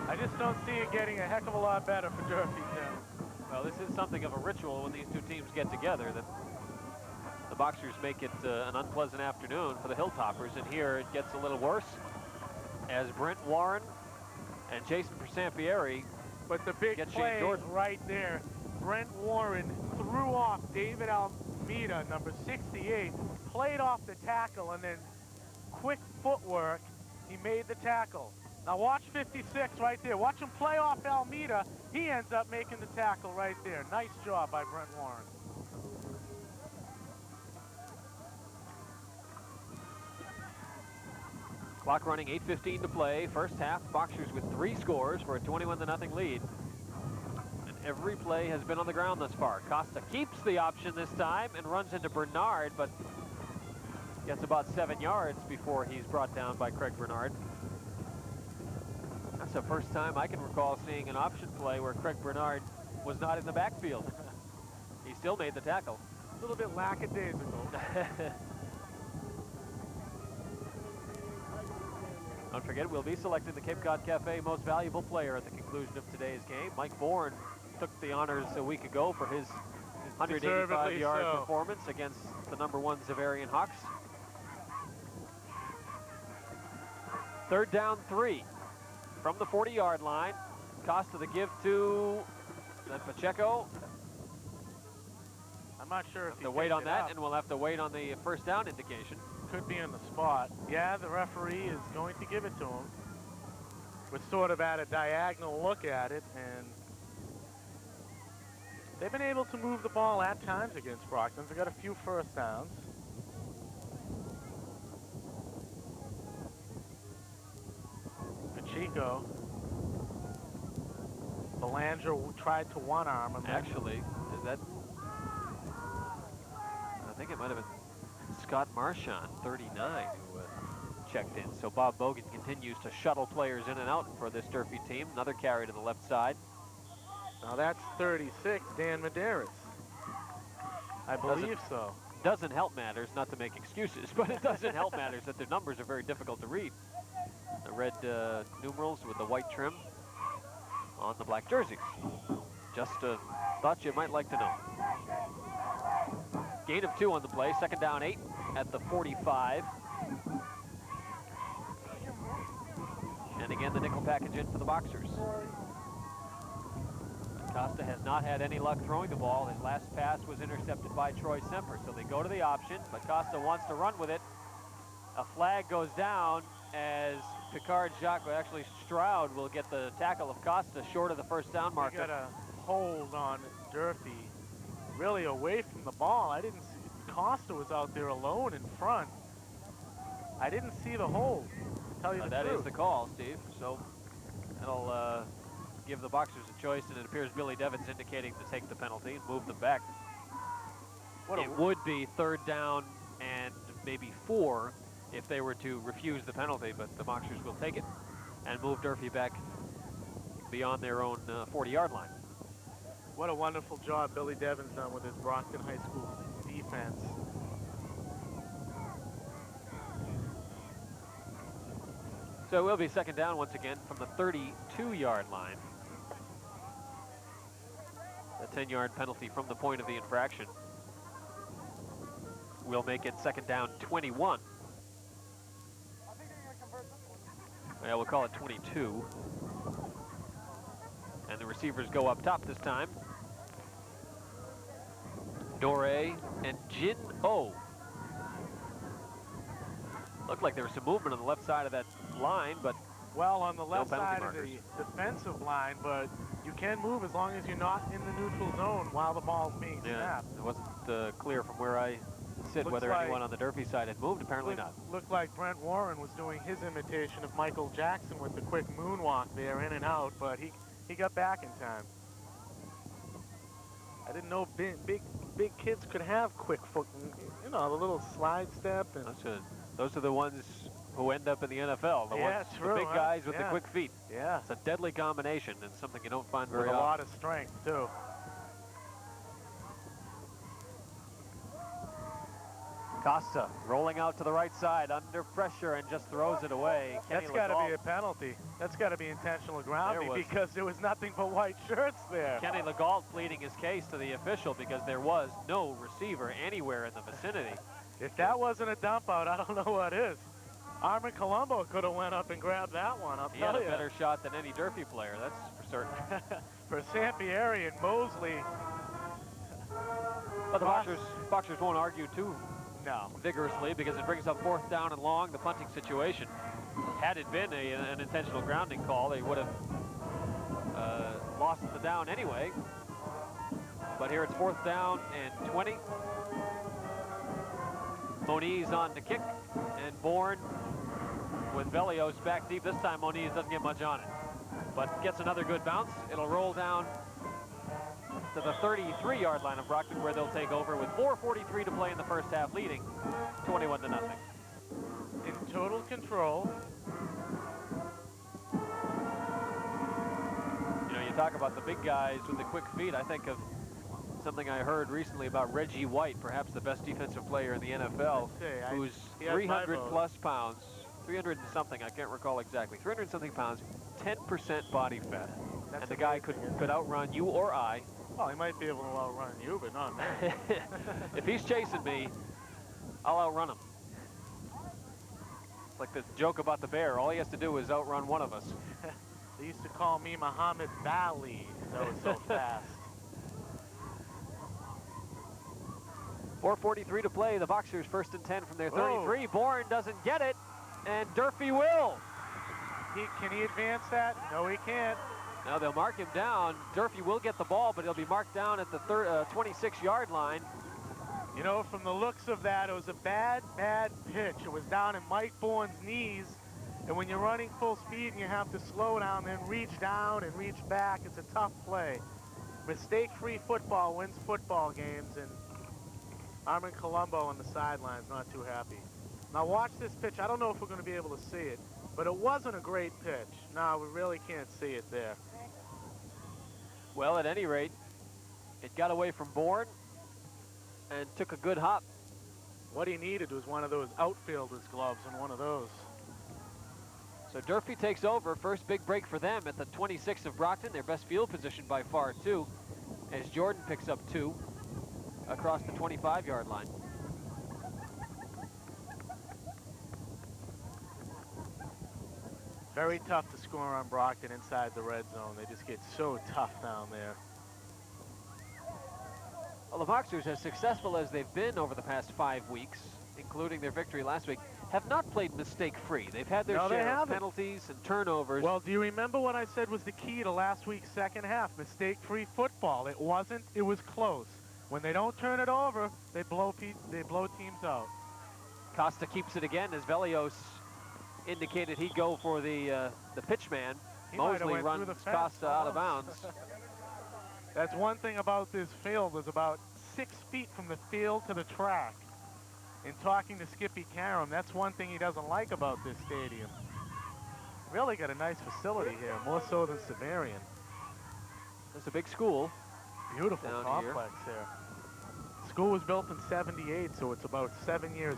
I I just don't see it getting a heck of a lot better for Durfee, Tim. Well, this is something of a ritual when these two teams get together, that the Boxers make it an unpleasant afternoon for the Hilltoppers, and here it gets a little worse as Brent Warren and Jason Persampieri. But the big play right there, Brent Warren threw off David Almeida, number 68, played off the tackle, and then quick footwork, he made the tackle. Now watch 56 right there. Watch him play off Almeida. He ends up making the tackle right there. Nice job by Brent Warren. Clock running, 8:15 to play. First half, Boxers with 3 scores for a 21-0 lead. And every play has been on the ground thus far. Costa keeps the option this time and runs into Bernard, but gets about 7 yards before he's brought down by Craig Bernard. That's the first time I can recall seeing an option play where Craig Bernard was not in the backfield. He still made the tackle. A little bit lackadaisical. Don't forget, we'll be selecting the Cape Cod Cafe Most Valuable Player at the conclusion of today's game. Mike Bourne took the honors a week ago for his 185-yard performance against the #1 Zavarian Hawks. 3rd down 3 from the 40-yard line. Costa the give to Pacheco. I'm not sure if he wait on that, and we'll have to wait on the first down indication. Could be in the spot. Yeah, the referee is going to give it to him. We're sort of at a diagonal look at it, and they've been able to move the ball at times against Brockton. They've got a few first downs. Pacheco. Belanger tried to one-arm him. Actually, is that... I think it might have been Scott Marchand, 39, who checked in. So Bob Bogan continues to shuttle players in and out for this Durfee team. Another carry to the left side. Now that's 36, Dan Medeiros. I believe so. Doesn't help matters, not to make excuses, but it doesn't help matters that their numbers are very difficult to read. The red numerals with the white trim on the black jerseys. Just thought you might like to know. Gain of 2 on the play, 2nd down 8 at the 45. And again, the nickel package in for the Boxers. Costa has not had any luck throwing the ball. His last pass was intercepted by Troy Semper, so they go to the option, but Costa wants to run with it. A flag goes down as Picard Jacques, actually Stroud, will get the tackle of Costa short of the first down marker. He got a hold on Durfee, really away from the ball. I didn't see, Costa was out there alone in front. I didn't see the hold, to tell you the truth. That is the call, Steve, so that'll give the Boxers a choice, and it appears Billy Devon's indicating to take the penalty and move them back. It would be 3rd down and maybe 4 if they were to refuse the penalty, but the Boxers will take it and move Durfee back beyond their own 40-yard line. What a wonderful job Billy Devon's done with his Brockton High School defense. So it will be 2nd down once again from the 32-yard line. The 10-yard penalty from the point of the infraction will make it 2nd down 21. Yeah, we'll call it 22. And the receivers go up top this time. Dore and Jin O. Looked like there was some movement on the left side of that line, but well, on the left side of the defensive line, but you can move as long as you're not in the neutral zone while the ball's being snapped. It wasn't clear from where I sit whether anyone on the Durfee side had moved. Apparently not. Looked like Brent Warren was doing his imitation of Michael Jackson with the quick moonwalk there, in and out, but he got back in time. I didn't know big kids could have quick foot, you know, the little slide step. And those are the ones who end up in the NFL. The big guys with the quick feet. Yeah. It's a deadly combination and something you don't find very often. often. A lot of strength, too. Costa rolling out to the right side under pressure and just throws it away. That's got to be a penalty. That's got to be intentional grounding because there was nothing but white shirts there. Kenny Legault pleading his case to the official because there was no receiver anywhere in the vicinity. If that wasn't a dump out, I don't know what is. Armin Colombo could have went up and grabbed that one. He had a better shot than any Durfee player, that's for certain. For Sampieri and Mosley. But the Boxers won't argue too No. vigorously because it brings up 4th down and long, the punting situation. Had it been an intentional grounding call, they would have lost the down anyway. But here it's 4th down and 20. Moniz on the kick, and Bourne with Velios back deep. This time Moniz doesn't get much on it, but gets another good bounce. It'll roll down to the 33-yard line of Brockton, where they'll take over with 4:43 to play in the first half, leading 21-0. In total control. You know, you talk about the big guys with the quick feet. I think of something I heard recently about Reggie White, perhaps the best defensive player in the NFL, who's 300 plus pounds, 300 and something, I can't recall exactly, 300 and something pounds, 10% body fat. And the guy could outrun you or I. Well, he might be able to outrun you, but not me. If he's chasing me, I'll outrun him. Like the joke about the bear, all he has to do is outrun one of us. They used to call me Muhammad Bali, because I was so fast. 4:43 to play, the Boxers 1st and 10 from their 33. Bourne doesn't get it, and Durfee will. Can he advance that? No, he can't. Now they'll mark him down. Durfee will get the ball, but he'll be marked down at the 26-yard line. You know, from the looks of that, it was a bad pitch. It was down in Mike Bourne's knees, and when you're running full speed and you have to slow down, then reach down and reach back, it's a tough play. Mistake-free football wins football games, and Armin Colombo on the sidelines not too happy. Now watch this pitch. I don't know if we're going to be able to see it, but it wasn't a great pitch. No, we really can't see it there. Well, at any rate, it got away from Bourne and took a good hop. What he needed was one of those outfielder's gloves and one of those. So Durfee takes over. First big break for them at the 26 of Brockton, their best field position by far, too, as Jordan picks up 2 across the 25-yard line. Very tough to score on Brockton inside the red zone. They just get so tough down there. Well, the Boxers, as successful as they've been over the past 5 weeks, including their victory last week, have not played mistake-free. They've had their share of penalties and turnovers. Well, do you remember what I said was the key to last week's second half? Mistake-free football. It wasn't. It was close. When they don't turn it over, they blow teams out. Costa keeps it again as Velios indicated he'd go for the pitch man. Mosley runs Costa out of bounds. That's one thing about this field, is about 6 feet from the field to the track. In talking to Skippy Karam, that's one thing he doesn't like about this stadium. Really got a nice facility here, more so than Severian. It's a big school. Beautiful complex here. School was built in '78, so it's about 7 years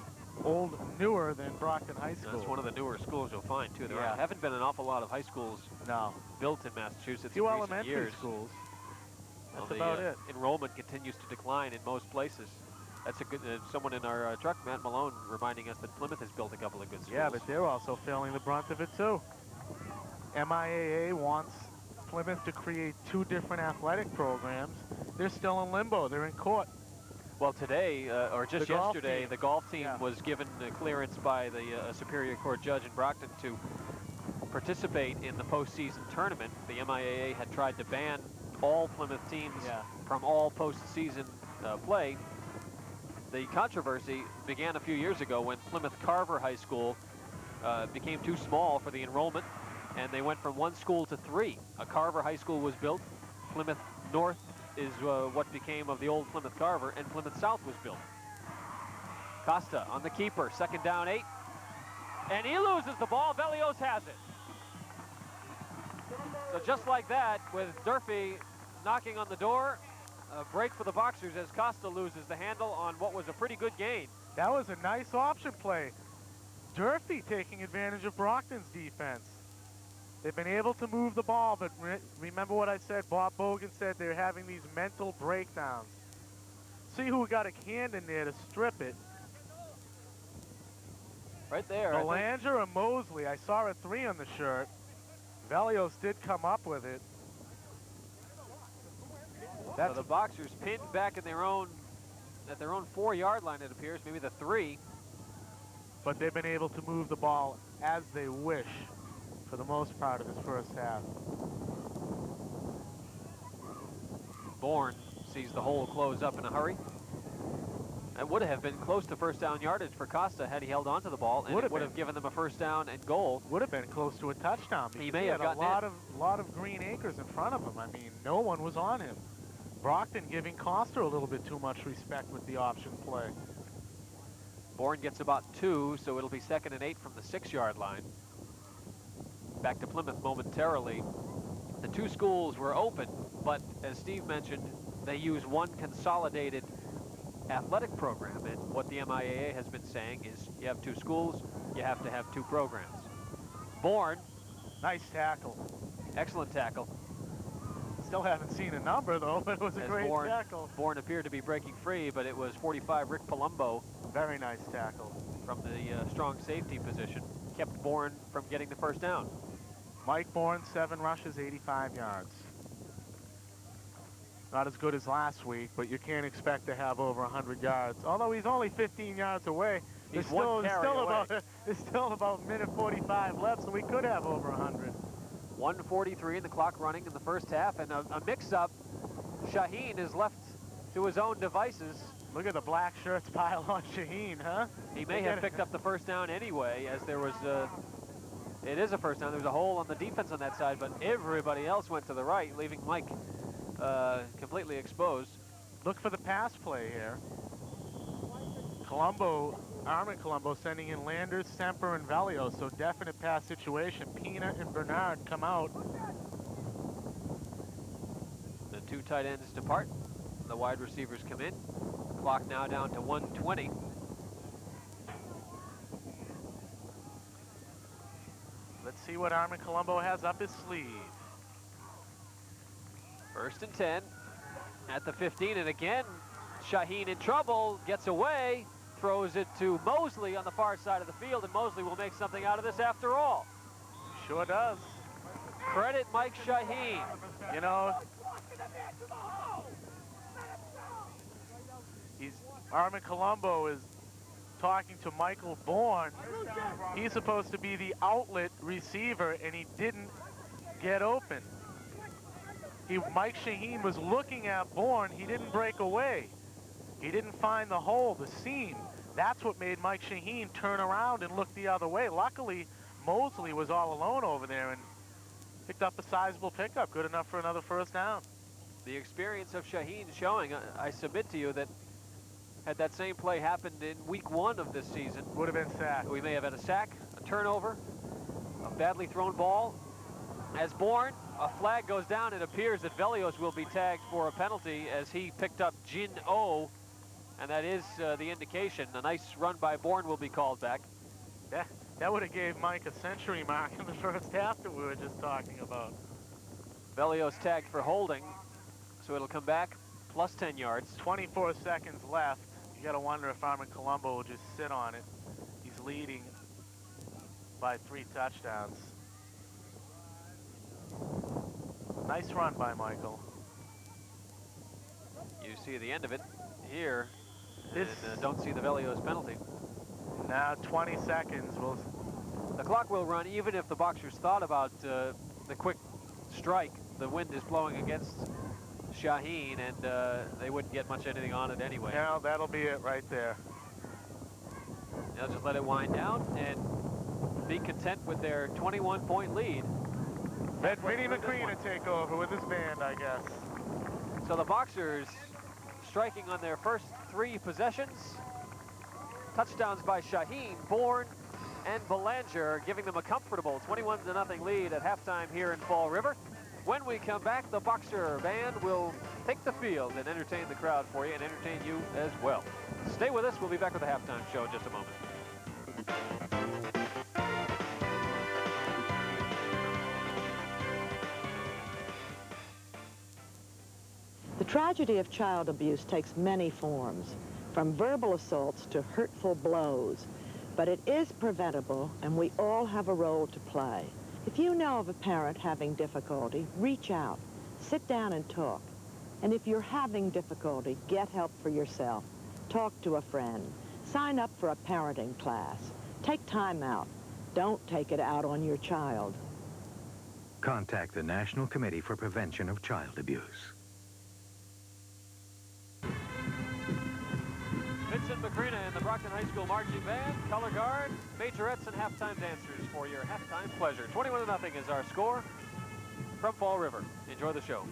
newer than Brockton High School. That's one of the newer schools you'll find, too. There haven't been an awful lot of high schools built in Massachusetts in recent elementary years. schools. That's well, about it. Enrollment continues to decline in most places. That's a good, someone in our truck, Matt Malone, reminding us that Plymouth has built a couple of good schools. Yeah, but they're also feeling the brunt of it, too. MIAA wants Plymouth to create 2 different athletic programs. They're still in limbo. They're in court. Well, today, or just yesterday, the golf team was given clearance by the Superior Court judge in Brockton to participate in the postseason tournament. The MIAA had tried to ban all Plymouth teams from all postseason play. The controversy began a few years ago when Plymouth Carver High School became too small for the enrollment, and they went from 1 school to 3. A Carver High School was built. Plymouth North is what became of the old Plymouth Carver, and Plymouth South was built. Costa on the keeper, 2nd down 8. And he loses the ball. Velios has it. So just like that, with Durfee knocking on the door, a break for the Boxers as Costa loses the handle on what was a pretty good gain. That was a nice option play. Durfee taking advantage of Brockton's defense. They've been able to move the ball, but remember what I said, Bob Bogan said they're having these mental breakdowns. See who got a hand in there to strip it. Right there. Belanger or Mosley? I saw a 3 on the shirt. Velios did come up with it. So the Boxers pinned back in their own, at their own 4-yard line, it appears, maybe the 3. But they've been able to move the ball as they wish for the most part of this first half. Bourne sees the hole close up in a hurry. That would have been close to first down yardage for Costa had he held on to the ball, and it would have given them a first down and goal. Would have been close to a touchdown. He may have gotten a lot of green acres in front of him. I mean, no one was on him. Brockton giving Costa a little bit too much respect with the option play. Bourne gets about 2, so it'll be 2nd and 8 from the 6-yard line. Back to Plymouth momentarily. The 2 schools were open, but as Steve mentioned, they use one consolidated athletic program, and what the MIAA has been saying is you have 2 schools, you have to have 2 programs. Bourne, nice tackle. Excellent tackle. Still haven't seen a number though, but it was a great tackle. Bourne appeared to be breaking free, but it was 45 Rick Palumbo. Very nice tackle. From the strong safety position, kept Bourne from getting the first down. Mike Bourne, 7 rushes, 85 yards. Not as good as last week, but you can't expect to have over 100 yards. Although he's only 15 yards away. He's There's still about minute 45 left, so we could have over 100. 1:43 and the clock running in the first half, and a mix-up. Shaheen is left to his own devices. Look at the black shirts pile on Shaheen, huh? He may have picked up the first down anyway, as there was it is a first down. There's a hole on the defense on that side, but everybody else went to the right, leaving Mike completely exposed. Look for the pass play here. Armin Colombo sending in Landers, Semper, and Velios, so definite pass situation. Pina and Bernard come out. The 2 tight ends depart. The wide receivers come in. Clock now down to 1:20. Let's see what Armin Colombo has up his sleeve. 1st and 10 at the 15, and again, Shaheen in trouble, gets away, throws it to Mosley on the far side of the field, and Mosley will make something out of this after all. Sure does. Credit Mike Shaheen. You know, Armin Colombo is talking to Michael Bourne. He's supposed to be the outlet receiver, and he didn't get open. Mike Shaheen was looking at Bourne. He didn't break away. He didn't find the hole, the seam. That's what made Mike Shaheen turn around and look the other way. Luckily, Mosley was all alone over there and picked up a sizable pickup, good enough for another first down. The experience of Shaheen showing, I submit to you that had that same play happened in week 1 of this season, would have been sacked. We may have had a sack, a turnover, a badly thrown ball. As Bourne, a flag goes down. It appears that Velios will be tagged for a penalty as he picked up Jin O, and that is the indication. A nice run by Bourne will be called back. That would have gave Mike a century mark in the first half that we were just talking about. Velios tagged for holding, so it'll come back plus 10 yards. 24 seconds left. You got to wonder if Armin Colombo will just sit on it. He's leading by 3 touchdowns. Nice run by Michael. You see the end of it here, and don't see the Velios penalty. Now 20 seconds. The clock will run even if the Boxers thought about the quick strike. The wind is blowing against Shaheen, and they wouldn't get much anything on it anyway. Yeah, that'll be it right there. They'll just let it wind down and be content with their 21-point lead. Let Vinnie McCrean take over with his band, I guess. So the Boxers striking on their first 3 possessions. Touchdowns by Shaheen, Bourne, and Belanger, giving them a comfortable 21-0 lead at halftime here in Fall River. When we come back, the Boxer band will take the field and entertain the crowd for you and entertain you as well. Stay with us. We'll be back with the halftime show in just a moment. The tragedy of child abuse takes many forms, from verbal assaults to hurtful blows. But it is preventable, and we all have a role to play. If you know of a parent having difficulty, reach out, sit down and talk. And if you're having difficulty, get help for yourself. Talk to a friend. Sign up for a parenting class. Take time out. Don't take it out on your child. Contact the National Committee for Prevention of Child Abuse. Vincent Macrina and the Brockton High School Marching Band, color guard, majorettes, and halftime dancers for your halftime pleasure. 21-0 is our score from Fall River. Enjoy the show.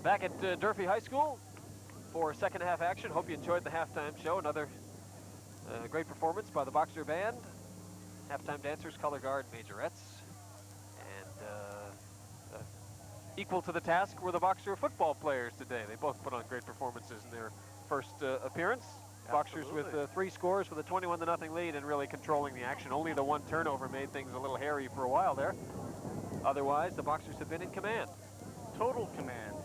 Back at Durfee High School for second half action. Hope you enjoyed the halftime show. Another great performance by the Boxer Band. Halftime dancers, color guard, majorettes. And equal to the task were the Boxer football players today. They both put on great performances in their first appearance. Boxers with 3 scores with a 21-0 lead and really controlling the action. Only the 1 turnover made things a little hairy for a while there. Otherwise, the Boxers have been in command. Total command.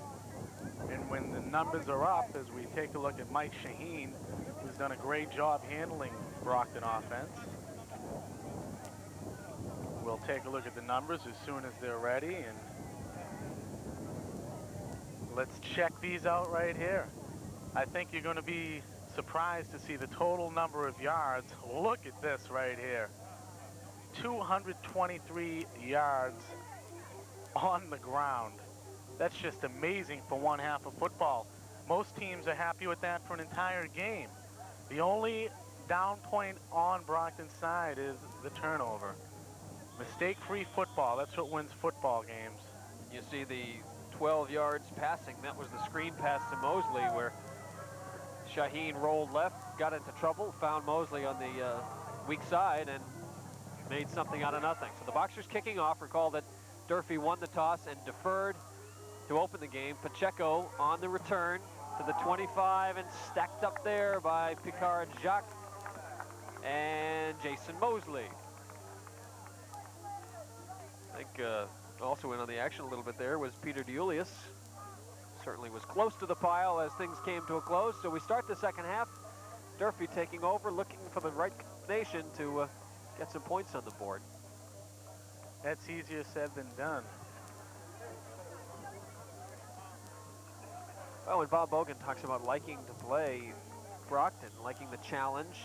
And when the numbers are up, as we take a look at Mike Shaheen, who's done a great job handling Brockton offense. We'll take a look at the numbers as soon as they're ready, and let's check these out right here. I think you're going to be surprised to see the total number of yards. Look at this right here. 223 yards on the ground. That's just amazing for one half of football. Most teams are happy with that for an entire game. The only down point on Brockton's side is the turnover. Mistake-free football, that's what wins football games. You see the 12 yards passing. That was the screen pass to Mosley where Shaheen rolled left, got into trouble, found Mosley on the weak side and made something out of nothing. So the Boxers kicking off. Recall that Durfee won the toss and deferred to open the game. Pacheco on the return to the 25 and stacked up there by Picard Jacques and Jason Mosley. I think also in on the action a little bit there was Peter DeJulius. Certainly was close to the pile as things came to a close. So we start the second half. Durfee taking over, looking for the right combination to get some points on the board. That's easier said than done. Well, when Bob Bogan talks about liking to play Brockton, liking the challenge,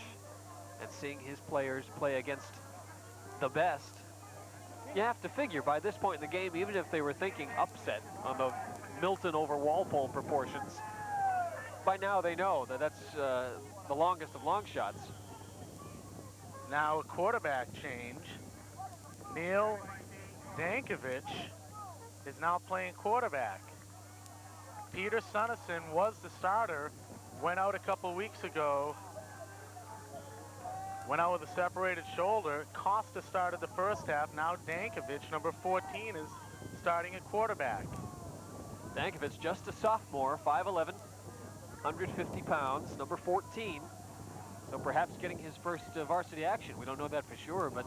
and seeing his players play against the best, you have to figure by this point in the game, even if they were thinking upset on the Milton over Walpole proportions, by now they know that that's the longest of long shots. Now a quarterback change. Neil Dankovich is now playing quarterback. Peter Sunnison was the starter, went out a couple weeks ago, went out with a separated shoulder. Costa started the first half. Now Dankovich, number 14, is starting at quarterback. Dankovich, just a sophomore, 5'11", 150 pounds, number 14. So perhaps getting his first varsity action. We don't know that for sure, but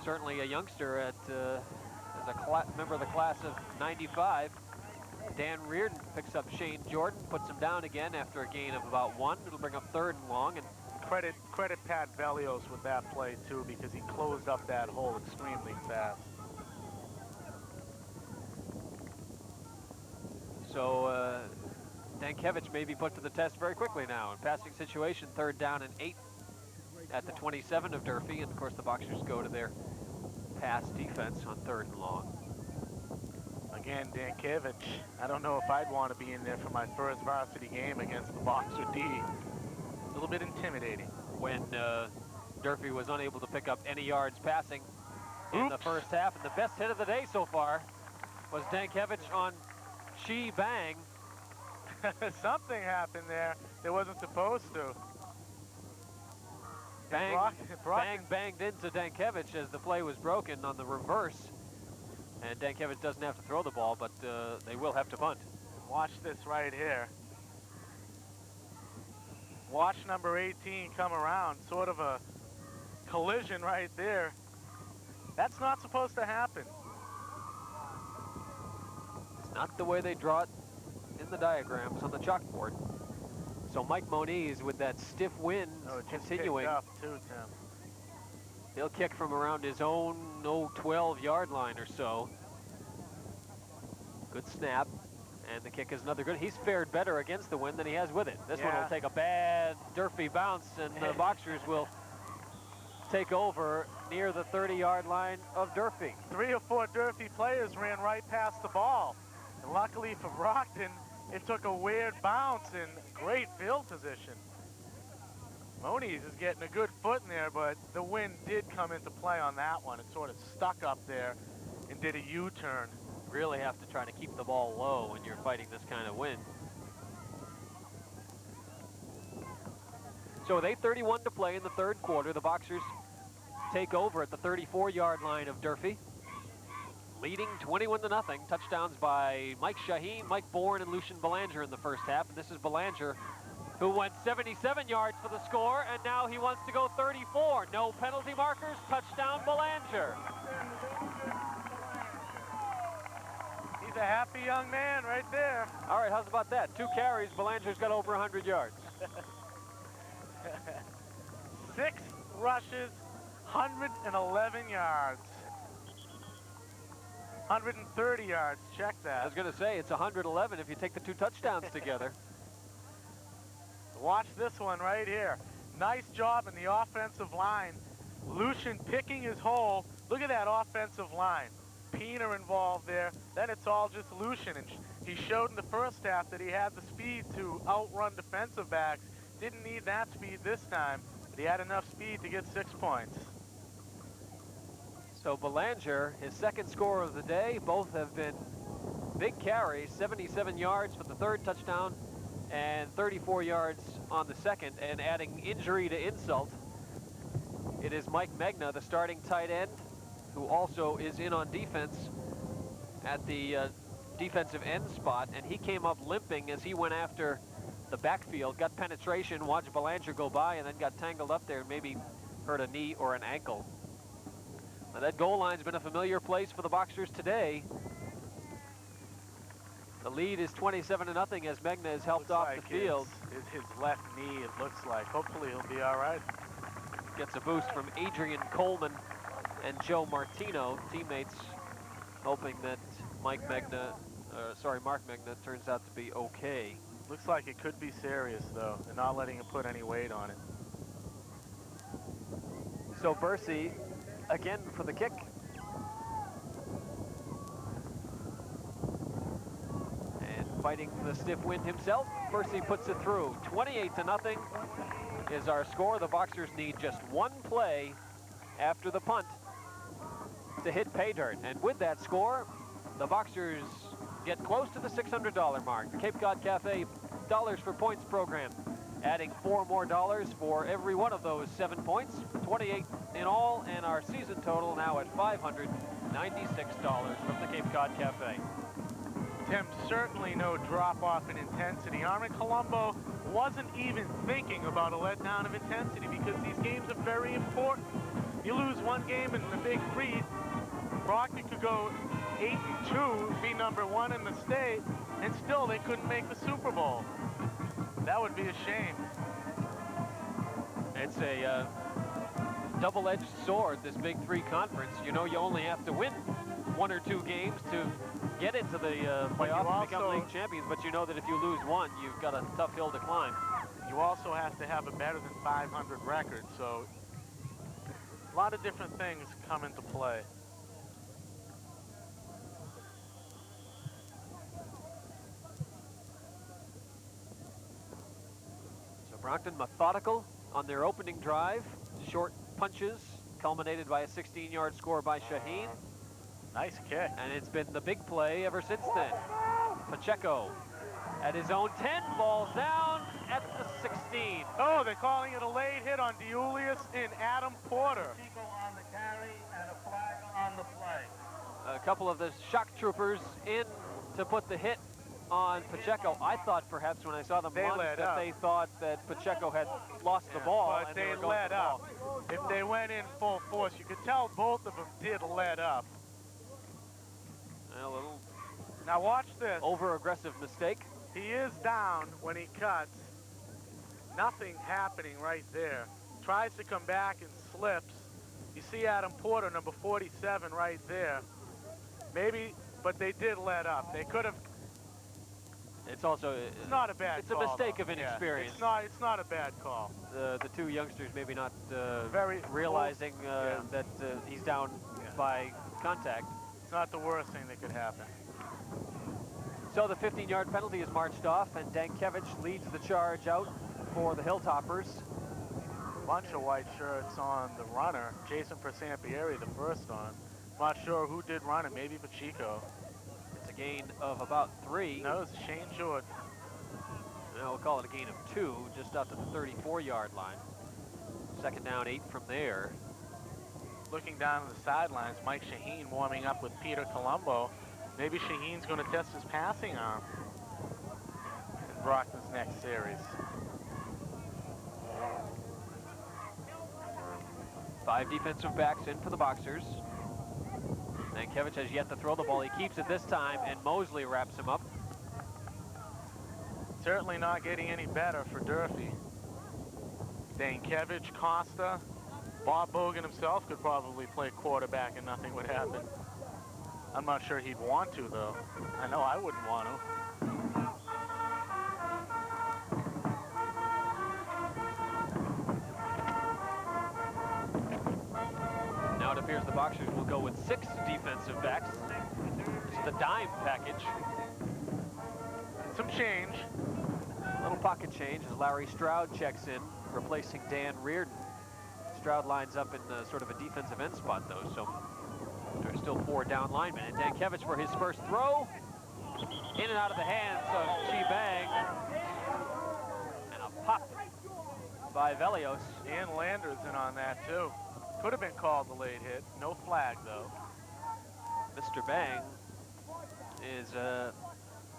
certainly a youngster at as a member of the class of 95. Dan Reardon picks up Shane Jordan, puts him down again after a gain of about 1. It'll bring up 3rd and long. And credit Pat Velios with that play too, because he closed up that hole extremely fast. So Dankovich may be put to the test very quickly now. In passing situation, 3rd down and 8 at the 27 of Durfee. And of course the Boxers go to their pass defense on 3rd and long. Again, Dankovich, I don't know if I'd want to be in there for my first varsity game against the Boxer D. A little bit intimidating. When Durfee was unable to pick up any yards passing in the first half. And the best hit of the day so far was Dankovich on Shi Bang. Something happened there that wasn't supposed to. Bang banged into Dankovich as the play was broken on the reverse. And Dankovich doesn't have to throw the ball, but they will have to punt. Watch this right here. Watch number 18 come around, sort of a collision right there. That's not supposed to happen. It's not the way they draw it in the diagrams on the chalkboard. So Mike Moniz with that stiff wind continuing. Up too, Tim. He'll kick from around his own 12-yard line or so. Good snap. And the kick is another good. He's fared better against the wind than he has with it. This one will take a bad Durfee bounce, and the Boxers will take over near the 30-yard line of Durfee. 3 or 4 Durfee players ran right past the ball. And luckily for Brockton, it took a weird bounce and great field position. Moniz is getting a good foot in there, but the wind did come into play on that one. It sort of stuck up there and did a U-turn. Really have to try to keep the ball low when you're fighting this kind of wind. So with 8:31 to play in the third quarter, the Boxers take over at the 34-yard line of Durfee, leading 21-0. Touchdowns by Mike Shaheen, Mike Bourne, and Lucian Belanger in the first half. And this is Belanger, who went 77 yards for the score, and now he wants to go 34. No penalty markers, touchdown Belanger. He's a happy young man right there. All right, how's about that? 2 carries, Belanger's got over 100 yards. 6 rushes, 111 yards. 130 yards, check that. I was going to say, it's 111 if you take the 2 touchdowns together. Watch this one right here. Nice job in the offensive line. Lucian picking his hole. Look at that offensive line. Pena involved there. Then it's all just Lucian. And he showed in the first half that he had the speed to outrun defensive backs. Didn't need that speed this time, but he had enough speed to get 6 points. So Belanger, his second score of the day, both have been big carries, 77 yards for the third touchdown and 34 yards on the second. And adding injury to insult, it is Mike Megna, the starting tight end, who also is in on defense at the defensive end spot, and he came up limping as he went after the backfield, got penetration, watched Belanger go by, and then got tangled up there and maybe hurt a knee or an ankle. Now that goal line's been a familiar place for the Boxers today. The lead is 27-0 as Megna is helped off the field. His left knee, it looks like. Hopefully he'll be all right. Gets a boost from Adrian Coleman and Joe Martino, teammates, hoping that Mark Megna turns out to be okay. Looks like it could be serious, though. They're not letting him put any weight on it. So Bursey again for the kick. And fighting the stiff wind himself, Bursey puts it through. 28-0 is our score. The Boxers need just 1 play after the punt to hit pay dirt. And with that score, the Boxers get close to the $600 mark. The Cape Cod Cafe Dollars for Points program, adding $4 more for every one of those 7 points, 28 in all, and our season total now at $596 from the Cape Cod Cafe. Tim, certainly no drop-off in intensity. Armin Colombo wasn't even thinking about a letdown of intensity because these games are very important. You lose one game in the Big Three, Brockton could go 8-2, be #1 in the state, and still they couldn't make the Super Bowl. That would be a shame. It's a double-edged sword, this Big Three conference. You know, you only have to win 1 or 2 games to get into the playoffs and become league champions, but you know that if you lose 1, you've got a tough hill to climb. You also have to have a better than 500 record, so a lot of different things come into play. Brockton methodical on their opening drive. Short punches culminated by a 16-yard score by Shaheen. Nice kick. And it's been the big play ever since then. Pacheco at his own 10, falls down at the 16. Oh, they're calling it a late hit on Deulius and Adam Porter. On the carry and a flag on the play. A couple of the shock troopers in to put the hit on Pacheco. I thought perhaps when I saw them lunge that they thought that Pacheco had lost the ball. But and they were going let up. If they went in full force, you could tell both of them did let up. A little now watch this. Over-aggressive mistake. He is down when he cuts. Nothing happening right there. Tries to come back and slips. You see Adam Porter, number 47, right there. Maybe, but they did let up. They could have. It's also it's not a bad it's call. It's a mistake though. of inexperience. Yeah, it's not a bad call. The 2 youngsters maybe not very realizing that he's down by contact. It's not the worst thing that could happen. So the 15-yard penalty is marched off, and Dankevich leads the charge out for the Hilltoppers. Bunch of white shirts on the runner. Jason Presampieri, the first on. Not sure who did run it, maybe Pacheco. gain of about 3. No, it's Shane Jordan. Now we'll call it a gain of 2, just out to the 34-yard line. Second down, 8 from there. Looking down to the sidelines, Mike Shaheen warming up with Peter Colombo. Maybe Shaheen's going to test his passing arm in Brockton's next series. 5 defensive backs in for the Boxers. Stankiewicz has yet to throw the ball. He keeps it this time, and Mosley wraps him up. Certainly not getting any better for Durfee. Stankiewicz, Costa, Bob Bogan himself could probably play quarterback and nothing would happen. I'm not sure he'd want to, though. I know I wouldn't want to. Now it appears the Boxers will go with 6 defensive backs. It's the dime package. Some change. A little pocket change as Larry Stroud checks in, replacing Dan Reardon. Stroud lines up in sort of a defensive end spot, though, so there's still 4 down linemen. And Stankiewicz for his first throw. In and out of the hands of Chi Bang. And a pop by Velios. And Landers in on that, too. Could have been called the late hit. No flag, though. Mr. Bang is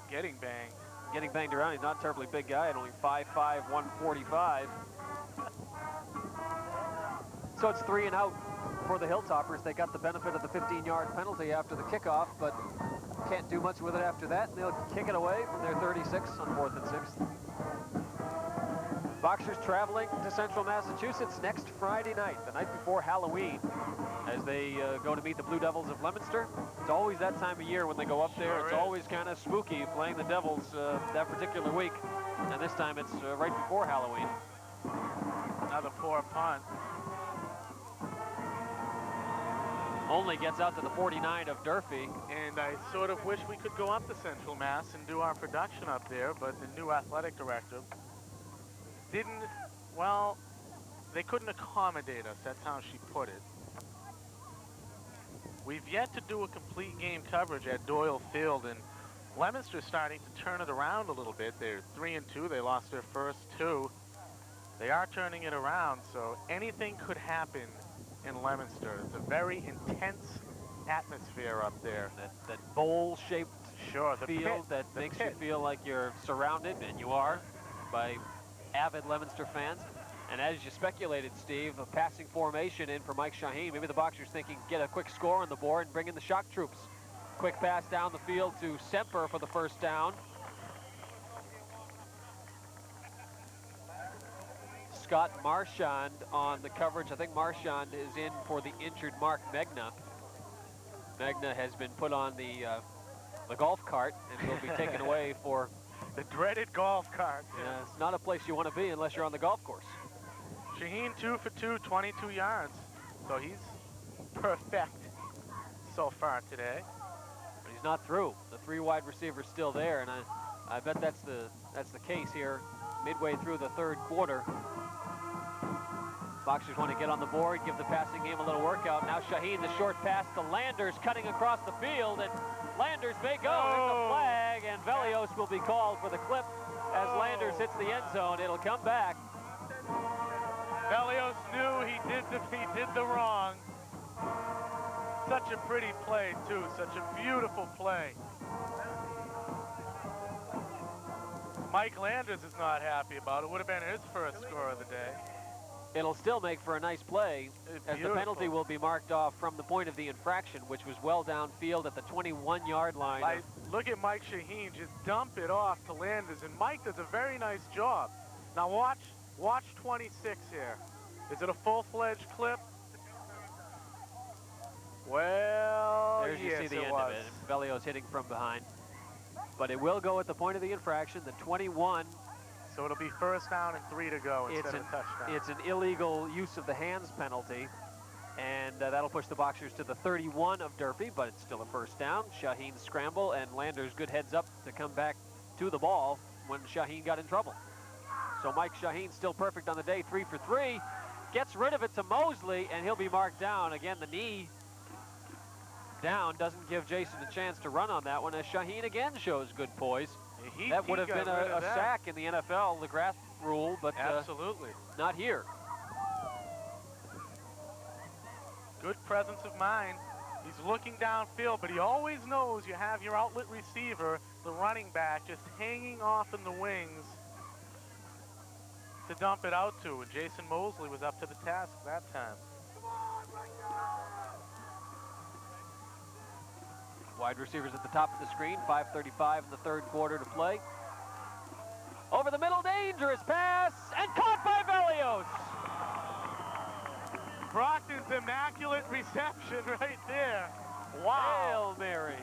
getting banged. Getting banged around. He's not a terribly big guy, at only 5'5", 145. So it's 3 and out for the Hilltoppers. They got the benefit of the 15-yard penalty after the kickoff, but can't do much with it after that. They'll kick it away from their 36 on 4th and 6th. Boxers traveling to Central Massachusetts next Friday night, the night before Halloween, as they go to meet the Blue Devils of Leominster. It's always that time of year when they go up there. It's always kind of spooky playing the Devils that particular week. And this time it's right before Halloween. Another poor punt. Only gets out to the 49 of Durfee. And I sort of wish we could go up to Central Mass and do our production up there, but the new athletic director didn't, well, they couldn't accommodate us. That's how she put it. We've yet to do a complete game coverage at Doyle Field, and Leominster's starting to turn it around a little bit. They're 3-2. They lost their first 2. They are turning it around, so anything could happen in Leominster. It's a very intense atmosphere up there. That bowl-shaped field pit, that makes you feel like you're surrounded, and you are, by avid Leominster fans. And as you speculated, Steve, a passing formation in for Mike Shaheen. Maybe the Boxers thinking get a quick score on the board and bring in the shock troops. Quick pass down the field to Semper for the first down. Scott Marchand on the coverage. I think Marchand is in for the injured Mark Megna. Megna has been put on the golf cart and will be taken away for the dreaded golf cart. Yeah, it's not a place you want to be unless you're on the golf course. Shaheen 2 for 2, 22 yards. So he's perfect so far today. But he's not through. The 3 wide receivers still there, and I bet that's the case here midway through the 3rd quarter. Boxers want to get on the board, give the passing game a little workout. Now Shaheen, the short pass to Landers, cutting across the field, and Landers may go. There's a flag, and Velios will be called for the clip as Landers hits the end zone. It'll come back. Velios knew he did the wrong. Such a pretty play, too. Such a beautiful play. Mike Landers is not happy about it. Would have been his first score of the day. It'll still make for a nice play, as the penalty will be marked off from the point of the infraction, which was well downfield at the 21-yard line. Look at Mike Shaheen just dump it off to Landers, and Mike does a very nice job. Now watch 26 here. Is it a full-fledged clip? Well, there's yes, you see the end was. of it. Velios hitting from behind. But it will go at the point of the infraction, the 21. So it'll be first down and 3 to go instead of a touchdown. It's an illegal use of the hands penalty, and that'll push the Boxers to the 31 of Durfee, but it's still a first down. Shaheen scramble, and Landers good heads up to come back to the ball when Shaheen got in trouble. So Mike Shaheen still perfect on the day, 3 for 3. Gets rid of it to Mosley, and he'll be marked down. Again, the knee down doesn't give Jason a chance to run on that one, as Shaheen again shows good poise. That would have been a sack in the NFL, the grasp rule, but absolutely not here. Good presence of mind. He's looking downfield, but he always knows you have your outlet receiver, the running back, just hanging off in the wings to dump it out to, and Jason Mosley was up to the task that time. Wide receivers at the top of the screen, 5:35 in the third quarter to play. Over the middle, dangerous pass, and caught by Velios. Brockton's immaculate reception right there. Wow. Hail Mary.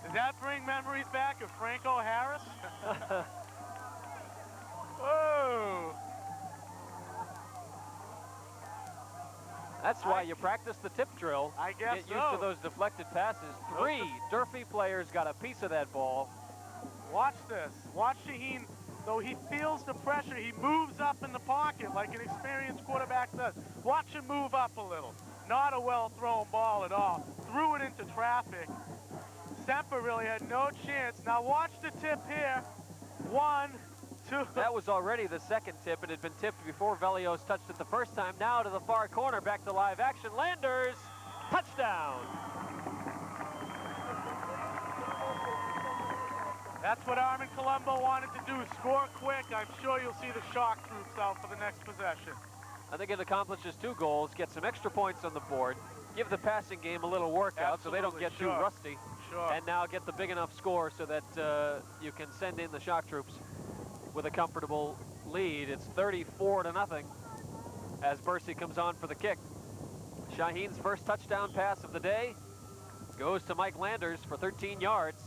Does that bring memories back of Franco Harris? Oh. That's why you practice the tip drill. I guess Get used to those deflected passes. 3 Durfee players got a piece of that ball. Watch this. Watch Shaheen. Though he feels the pressure, he moves up in the pocket like an experienced quarterback does. Watch him move up a little. Not a well-thrown ball at all. Threw it into traffic. Semper really had no chance. Now watch the tip here. 1, 2. That was already the second tip. It had been tipped before Velios touched it the first time. Now to the far corner, back to live action. Landers, touchdown. That's what Armin Colombo wanted to do, score quick. I'm sure you'll see the shock troops out for the next possession. I think it accomplishes 2 goals, get some extra points on the board, give the passing game a little workout so they don't get too rusty, and now get the big enough score so that you can send in the shock troops with a comfortable lead. It's 34-0 as Bursey comes on for the kick. Shaheen's first touchdown pass of the day goes to Mike Landers for 13 yards.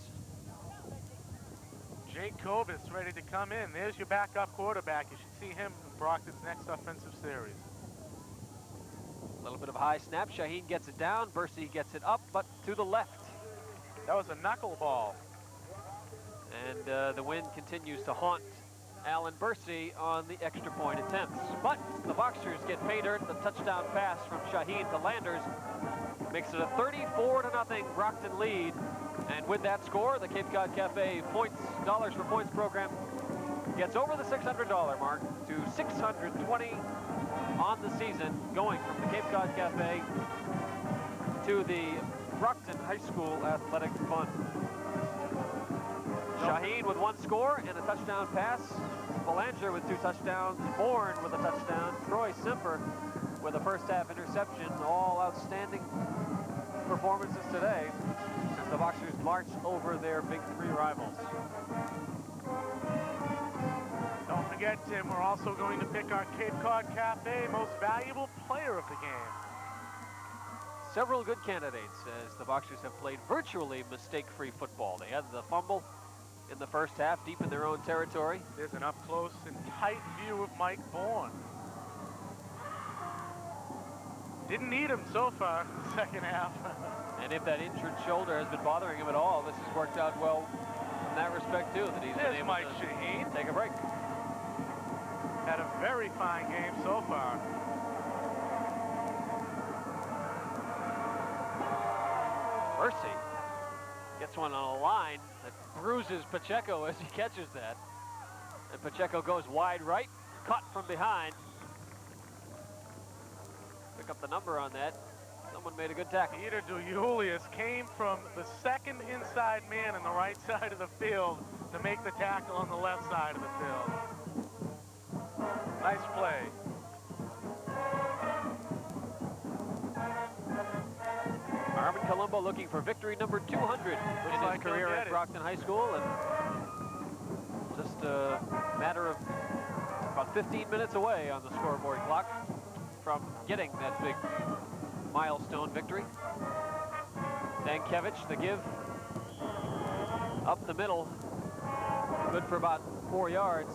Jake Kovas ready to come in. There's your backup quarterback. You should see him in Brockton's next offensive series. A little bit of a high snap. Shaheen gets it down. Bursey gets it up, but to the left. That was a knuckleball. And the wind continues to haunt Alan Bursey on the extra point attempts. But the Boxers get pay dirt. The touchdown pass from Shaheen to Landers makes it a 34-0 Brockton lead. And with that score, the Cape Cod Cafe dollars for points program gets over the $600 mark to $620 on the season, going from the Cape Cod Cafe to the Brockton High School Athletic Fund. Shaheen with 1 score and a touchdown pass. Belanger with 2 touchdowns. Bourne with a touchdown. Troy Semper with a first half interception. All outstanding performances today as the Boxers march over their Big 3 rivals. Don't forget, Tim, we're also going to pick our Cape Cod Cafe Most Valuable Player of the game. Several good candidates as the Boxers have played virtually mistake-free football. They had the fumble in the first half, deep in their own territory. There's an up-close and tight view of Mike Bourne. Didn't need him so far in the second half. And if that injured shoulder has been bothering him at all, this has worked out well in that respect too, that he's been able Mike to Shaheen. take a break. Had a very fine game so far. Bursey gets one on a line that bruises Pacheco as he catches that. And Pacheco goes wide right, caught from behind. Pick up the number on that. Someone made a good tackle. Peter Julius came from the second inside man on the right side of the field to make the tackle on the left side of the field. Nice play. Armin Colombo looking for victory number 200 in his career at Brockton High School, and just a matter of about 15 minutes away on the scoreboard clock from getting that big milestone victory. Dankevich, the give up the middle, good for about 4 yards,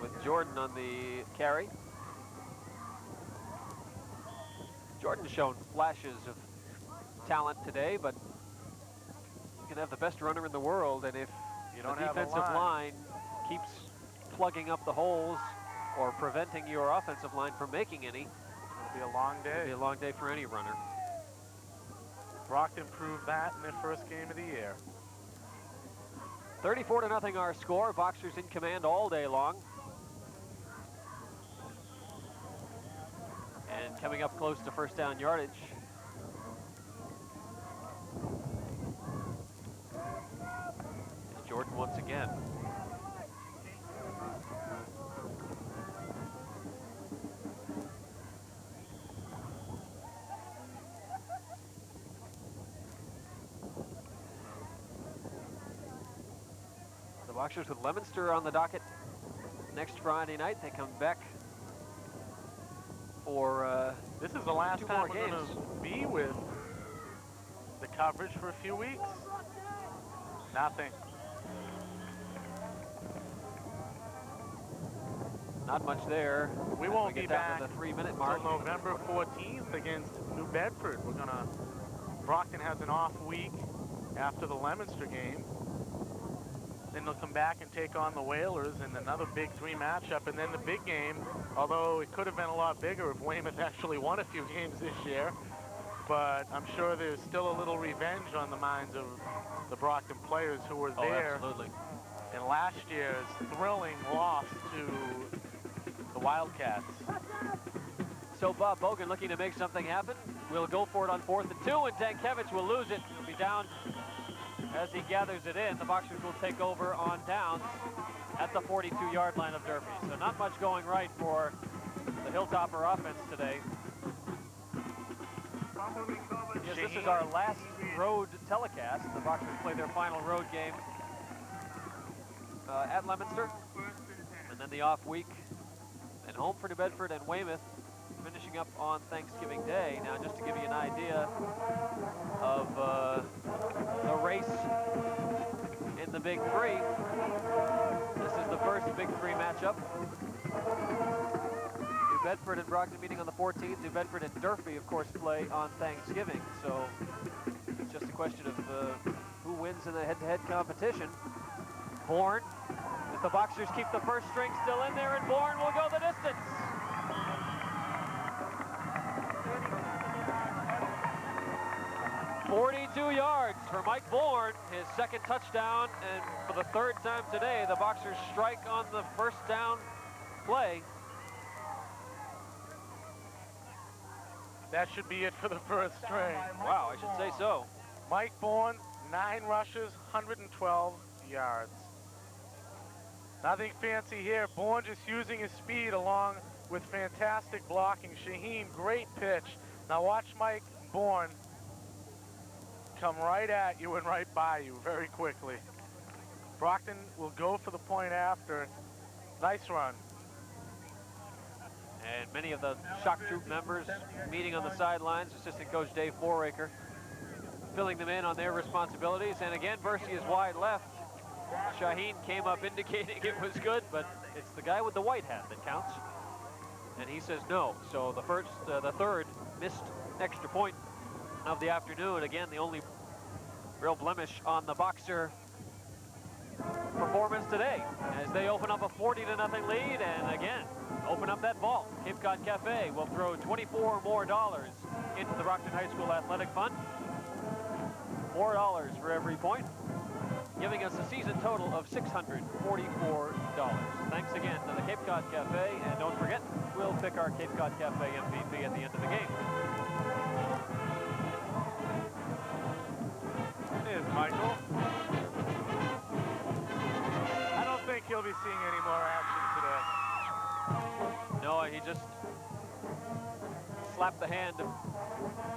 with Jordan on the carry. Jordan's shown flashes of talent today, but you can have the best runner in the world, and if the defensive line keeps plugging up the holes or preventing your offensive line from making any, Be a long day. It'll be a long day for any runner. Brockton proved that in their first game of the year. 34-0 our score. Boxers in command all day long. And coming up close to first down yardage. Is Jordan once again. The Boxers with Leominster on the docket next Friday night. They come back for this is the last 2 time more we're games. going to be with the coverage for a few weeks. Nothing. Not much there. We won't get be down back to the 3-minute mark. until November 14th against New Bedford. Brockton has an off week after the Leominster game. Then they'll come back and take on the Whalers in another Big 3 matchup. And then the big game, although it could have been a lot bigger if Weymouth actually won a few games this year. But I'm sure there's still a little revenge on the minds of the Brockton players who were there Absolutely. in last year's thrilling loss to the Wildcats. So Bob Bogan looking to make something happen. We'll go for it on 4th and 2, and Dankevich will lose it. He'll be down as he gathers it in. The Boxers will take over on downs at the 42-yard line of Durfee. So not much going right for the Hilltopper offense today. Yes, this is our last road telecast. The Boxers play their final road game at Leominster, and then the off week, and home for New Bedford and Weymouth, finishing up on Thanksgiving Day. Now, just to give you an idea of the race in the Big 3, this is the first Big 3 matchup. New Bedford and Brockton meeting on the 14th. New Bedford and Durfee, of course, play on Thanksgiving. So it's just a question of who wins in the head-to-head competition. Bourne, if the Boxers keep the first string still in there, and Bourne will go the distance. 42 yards for Mike Bourne, his second touchdown, and for the 3rd time today, the Boxers strike on the first down play. That should be it for the first string. Wow, I should say so. Mike Bourne, 9 rushes, 112 yards. Nothing fancy here. Bourne just using his speed along with fantastic blocking. Shaheen, great pitch. Now watch Mike Bourne come right at you and right by you very quickly. Brockton will go for the point after. Nice run. And many of the shock troop members meeting on the sidelines. Assistant coach Dave Foraker filling them in on their responsibilities. And again, Bercy is wide left. Shaheen came up indicating it was good, but it's the guy with the white hat that counts. And he says no. So the third missed extra point of the afternoon. Again, the only real blemish on the Boxer performance today, as they open up a 40-0 lead, and again, open up that vault. Cape Cod Cafe will throw $24 more into the Brockton High School Athletic Fund. $4 for every point, giving us a season total of $644. Thanks again to the Cape Cod Cafe, and don't forget, we'll pick our Cape Cod Cafe MVP at the end of the game. Here's Michael. I don't think he'll be seeing any more action today. No, he just slapped the hand of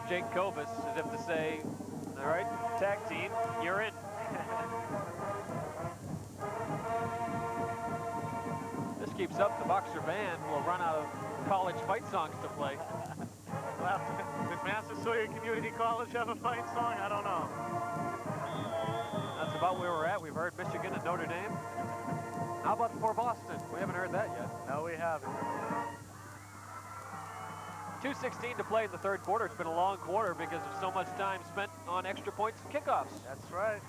Jake Kovas as if to say, all right, tag team, you're in. This keeps up, the Boxer band will run out of college fight songs to play. Well, does Massasoit Community College have a fight song? I don't know. That's about where we're at. We've heard Michigan and Notre Dame. How about for Boston? We haven't heard that yet. No, we haven't. 2:16 to play in the 3rd quarter. It's been a long quarter because of so much time spent on extra points and kickoffs. That's right.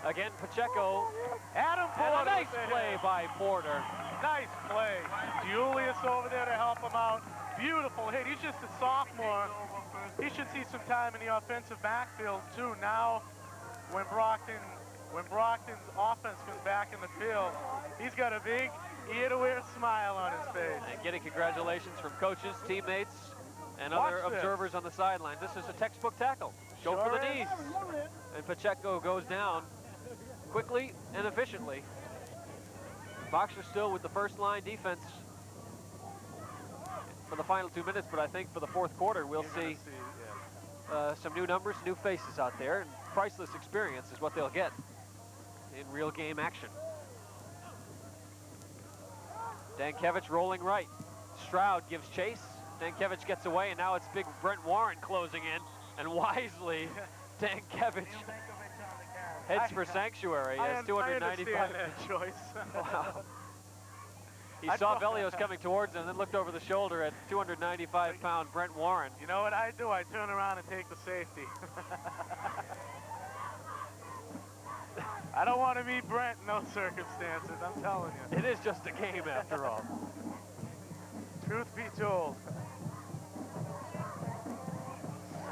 Again, Pacheco. Adam Porter. And a nice play by Porter. Nice play. Julius over there to help him out. beautiful hit. He's just a sophomore. He should see some time in the offensive backfield too. Now, when Brockton's offense comes back in the field, he's got a big ear-to-ear smile on his face. And getting congratulations from coaches, teammates, and Watch other this. observers on the sideline. This is a textbook tackle. Go Sure for the is. knees. And Pacheco goes down quickly and efficiently. Boxers still with the first line defense for the final 2 minutes, but I think for the fourth quarter we'll see some new numbers, new faces out there, and priceless experience is what they'll get in real game action. Dankevich rolling right. Stroud gives chase. Dankevich gets away, and now it's big Brent Warren closing in, and wisely Dankevich heads for sanctuary. Has 295. I understand that choice. Wow. He saw Velios coming towards him and then looked over the shoulder at 295-pound Brent Warren. You know what I do? I turn around and take the safety. I don't want to meet Brent in those circumstances, I'm telling you. It is just a game after all. Truth be told.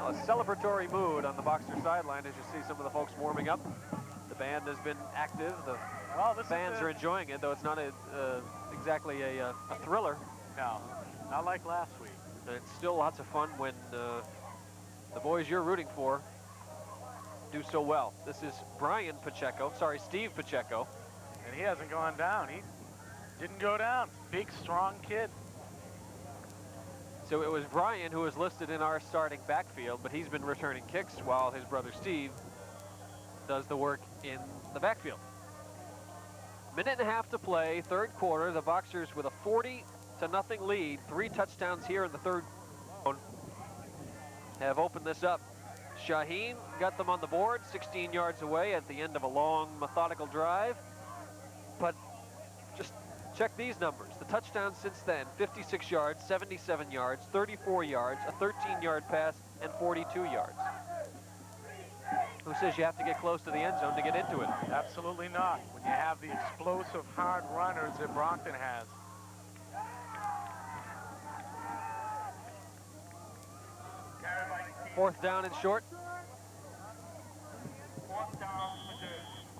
A celebratory mood on the Boxer sideline as you see some of the folks warming up. The band has been active. The fans are enjoying it, though it's not exactly a thriller. No, not like last week. And it's still lots of fun when the boys you're rooting for do so well. This is Steve Pacheco. And he hasn't gone down. He didn't go down. Big, strong kid. So it was Brian who was listed in our starting backfield, but he's been returning kicks while his brother Steve does the work in the backfield. Minute and a half to play, third quarter. The Boxers with a 40-0 lead. 3 touchdowns here in the third have opened this up. Shaheen got them on the board 16 yards away at the end of a long, methodical drive. But just check these numbers. The touchdowns since then, 56 yards, 77 yards, 34 yards, a 13-yard pass, and 42 yards. Who says you have to get close to the end zone to get into it? Absolutely not. When you have the explosive hard runners that Brockton has. Fourth down and short.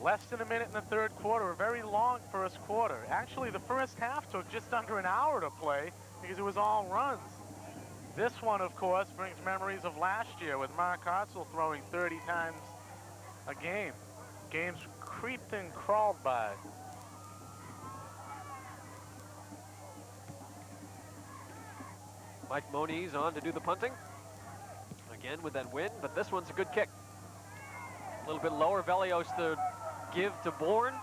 Less than a minute in the third quarter, a very long first quarter. Actually, the first half took just under an hour to play because it was all runs. This one, of course, brings memories of last year with Mark Hartzell throwing 30 times a game. Games creeped and crawled by. Mike Moniz on to do the punting. Again with that win, but this one's a good kick. A little bit lower, Velios to give to Bourne,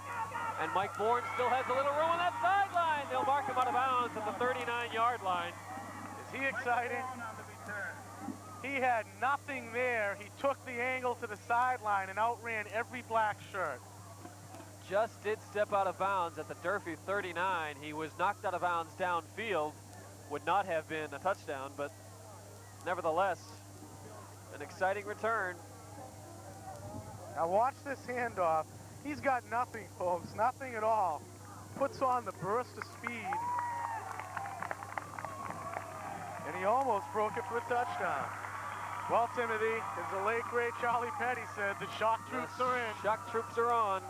and Mike Bourne still has a little room on that sideline. They'll mark him out of bounds at the 39-yard line. Is he excited? He had nothing there. He took the angle to the sideline and outran every black shirt. Just did step out of bounds at the Durfee 39. He was knocked out of bounds downfield. Would not have been a touchdown, but nevertheless, an exciting return. Now watch this handoff. He's got nothing, folks, nothing at all. Puts on the burst of speed. And he almost broke it for a touchdown. Well, Timothy, as the late, great Charlie Petty said, the shock troops are in. Shock troops are on.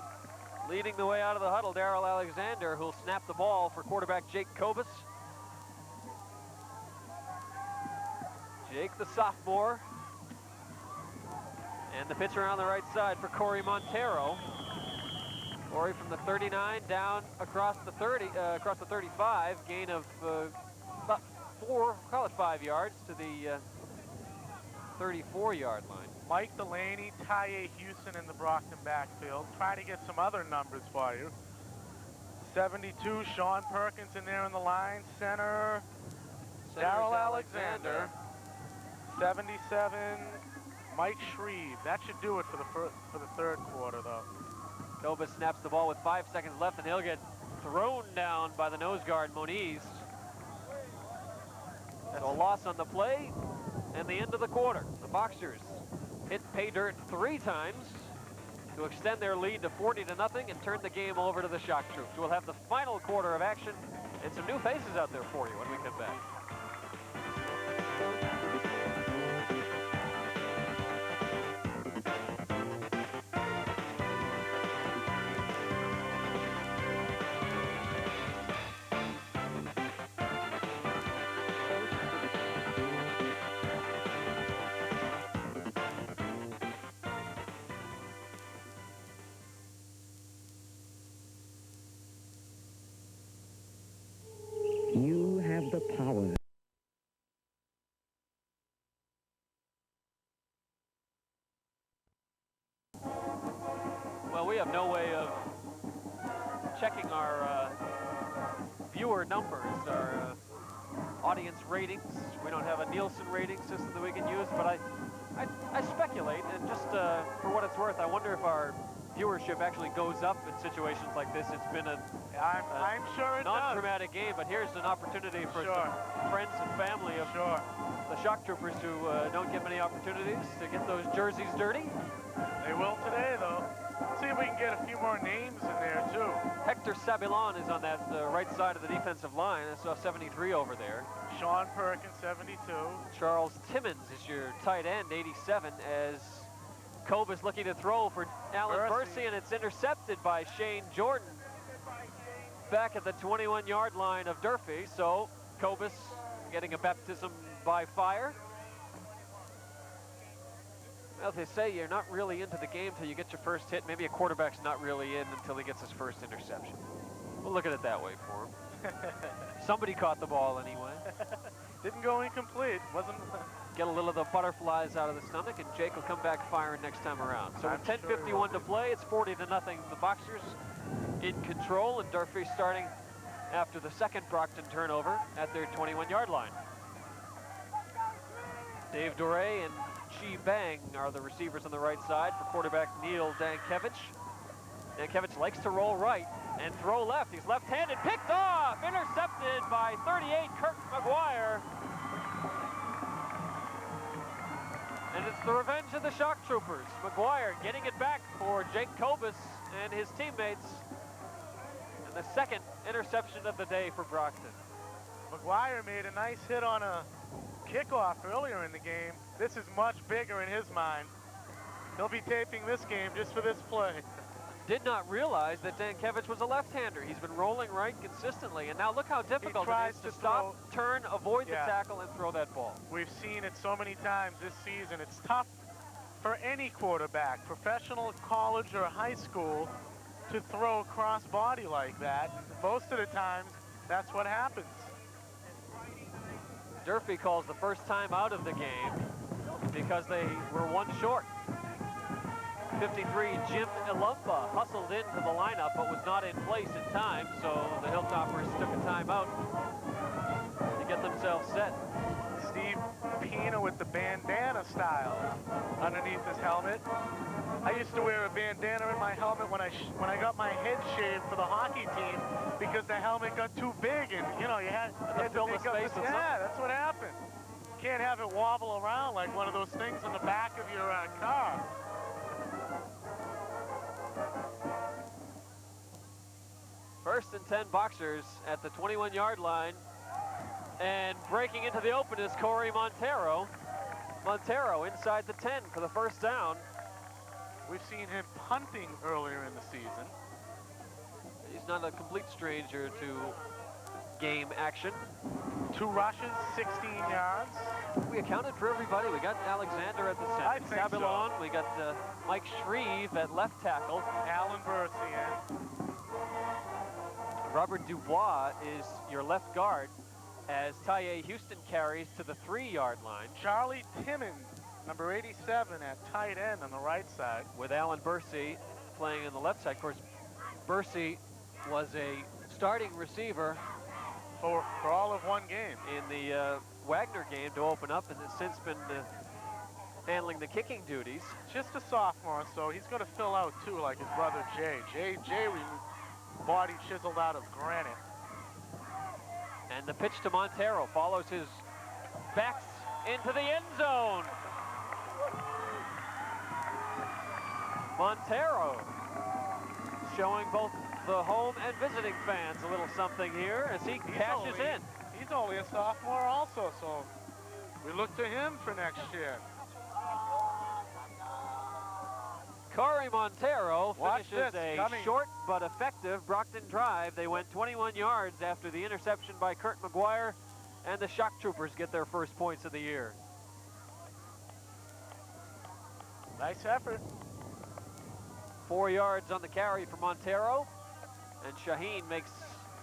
Leading the way out of the huddle, Darrell Alexander, who'll snap the ball for quarterback Jake Kobus. Jake, the sophomore. And the pitch around the right side for Corey Montero. Corey from the 39 down across the 30, across the 35. Gain of about 5 yards to the 34-yard line. Mike Delaney, Tye Houston in the Brockton backfield. Try to get some other numbers for you. 72, Sean Perkins in there in the line. Center, Darrell Alexander. 77, Mike Shreve. That should do it for the third quarter, though. Kobus snaps the ball with 5 seconds left, and he'll get thrown down by the nose guard, Moniz. That's a loss on the play, and the end of the quarter. The Boxers hit pay dirt 3 times to extend their lead to 40-0 and turn the game over to the Shock Troops. We'll have the final quarter of action and some new faces out there for you when we come back. extra power. Well, we have no way of checking our viewer numbers, our audience ratings. We don't have a Nielsen rating system that we can use, but I speculate, and just for what it's worth, I wonder if our viewership actually goes up in situations like this. It's been I'm sure it does. non-dramatic game, but here's an opportunity for some friends and family of the shock troopers who don't get many opportunities to get those jerseys dirty. They will today, though. Let's see if we can get a few more names in there, too. Hector Sabilon is on that right side of the defensive line. I saw 73 over there. Sean Perkins, 72. Charles Timmons is your tight end, 87, as Cobus looking to throw for Alan Bursey, and it's intercepted by Shane Jordan back at the 21-yard line of Durfee. So Cobus getting a baptism by fire. Well, they say you're not really into the game till you get your first hit. Maybe a quarterback's not really in until he gets his first interception. We'll look at it that way for him. Somebody caught the ball anyway. Didn't go incomplete. Wasn't. Get a little of the butterflies out of the stomach, and Jake will come back firing next time around. So with 10:51 to play, it's 40-0. The Boxers in control, and Durfee starting after the second Brockton turnover at their 21-yard line. Dave Doré and Chi Bang are the receivers on the right side for quarterback Neil Dankevich. Dankevich likes to roll right and throw left. He's left-handed, picked off, intercepted by 38, Kurt McGuire. And it's the revenge of the shock troopers. McGuire getting it back for Jake Cobus and his teammates. And the second interception of the day for Brockton. McGuire made a nice hit on a kickoff earlier in the game. This is much bigger in his mind. He'll be taping this game just for this play. Did not realize that Dankevich was a left-hander. He's been rolling right consistently, and now look how difficult it is to stop, turn, avoid the tackle, and throw that ball. We've seen it so many times this season. It's tough for any quarterback, professional, college, or high school, to throw cross body like that. Most of the times, that's what happens. Durfee calls the first time out of the game because they were one short. 53, Jim Ilumba hustled into the lineup but was not in place in time, so the Hilltoppers took a timeout to get themselves set. Steve Pina with the bandana style underneath his helmet. I used to wear a bandana in my helmet when I got my head shaved for the hockey team because the helmet got too big, and you know you had to fill the space with something. Yeah, that's what happened. You can't have it wobble around like one of those things in the back of your car. First and 10 Boxers at the 21-yard line, and breaking into the open is Corey Montero. Montero inside the 10 for the first down. We've seen him punting earlier in the season. He's not a complete stranger to game action. 2 rushes, 16 yards. We accounted for everybody. We got Alexander at the center. I think Sabilon. so. We got Mike Shreve at left tackle. Alan Bursey in. Robert Dubois is your left guard as Tye Houston carries to the 3-yard line. Charlie Timmons, number 87 at tight end on the right side. With Alan Bursey playing on the left side. Of course, Bursey was a starting receiver for all of one game in the Wagner game to open up, and has since been handling the kicking duties. Just a sophomore, so he's going to fill out too, like his brother Jay. Jay body chiseled out of granite. And the pitch to Montero follows his backs into the end zone. Montero showing both the home and visiting fans a little something here as he cashes in. He's only a sophomore also, so we look to him for next year. Corey Montero finishes a short but effective Brockton drive. They went 21 yards after the interception by Kurt McGuire, and the shock troopers get their first points of the year. Nice effort. 4 yards on the carry for Montero, and Shaheen makes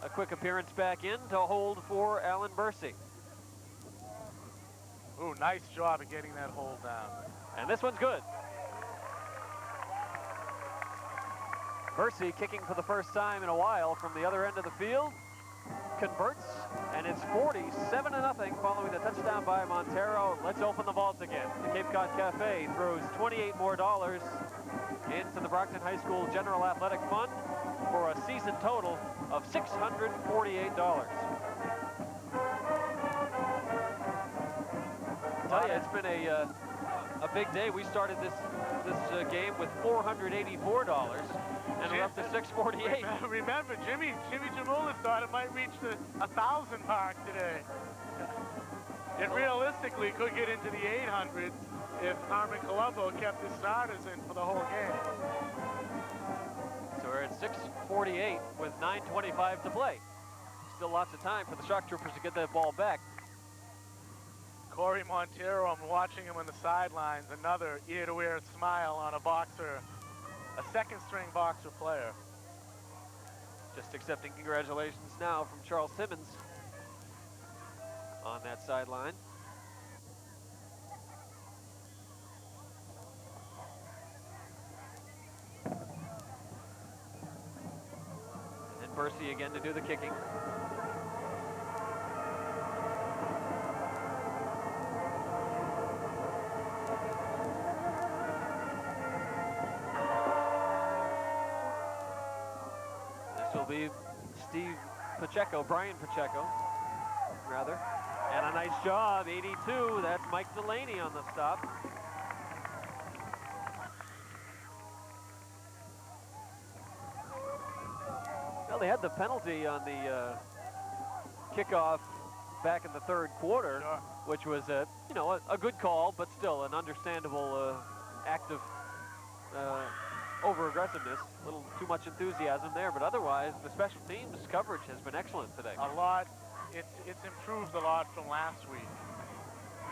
a quick appearance back in to hold for Alan Bursey. Ooh, nice job of getting that hold down. And this one's good. Bursey kicking for the first time in a while from the other end of the field. Converts, and it's 47-0 following the touchdown by Montero. Let's open the vault again. The Cape Cod Cafe throws $28 more into the Brockton High School General Athletic Fund for a season total of $648. I tell you, it's been a big day. We started this game with $484, and we're up to $648. Remember, Jimmy Jamoulis thought it might reach the 1,000 mark today. It realistically could get into the 800s if Armin Colombo kept his starters in for the whole game. So we're at 6:48 with 9:25 to play. Still lots of time for the Shock Troopers to get that ball back. Corey Montero, I'm watching him on the sidelines. Another ear-to-ear smile on a boxer, a second-string boxer player. Just accepting congratulations now from Charles Simmons on that sideline. And then Bursey again to do the kicking. Will be Brian Pacheco, rather. And a nice job, 82. That's Mike Delaney on the stop. Well, they had the penalty on the kickoff back in the third quarter, Sure. which was a good call, but still an understandable act of over-aggressiveness. A little too much enthusiasm there, but otherwise the special teams coverage has been excellent today. A lot. It's improved a lot from last week.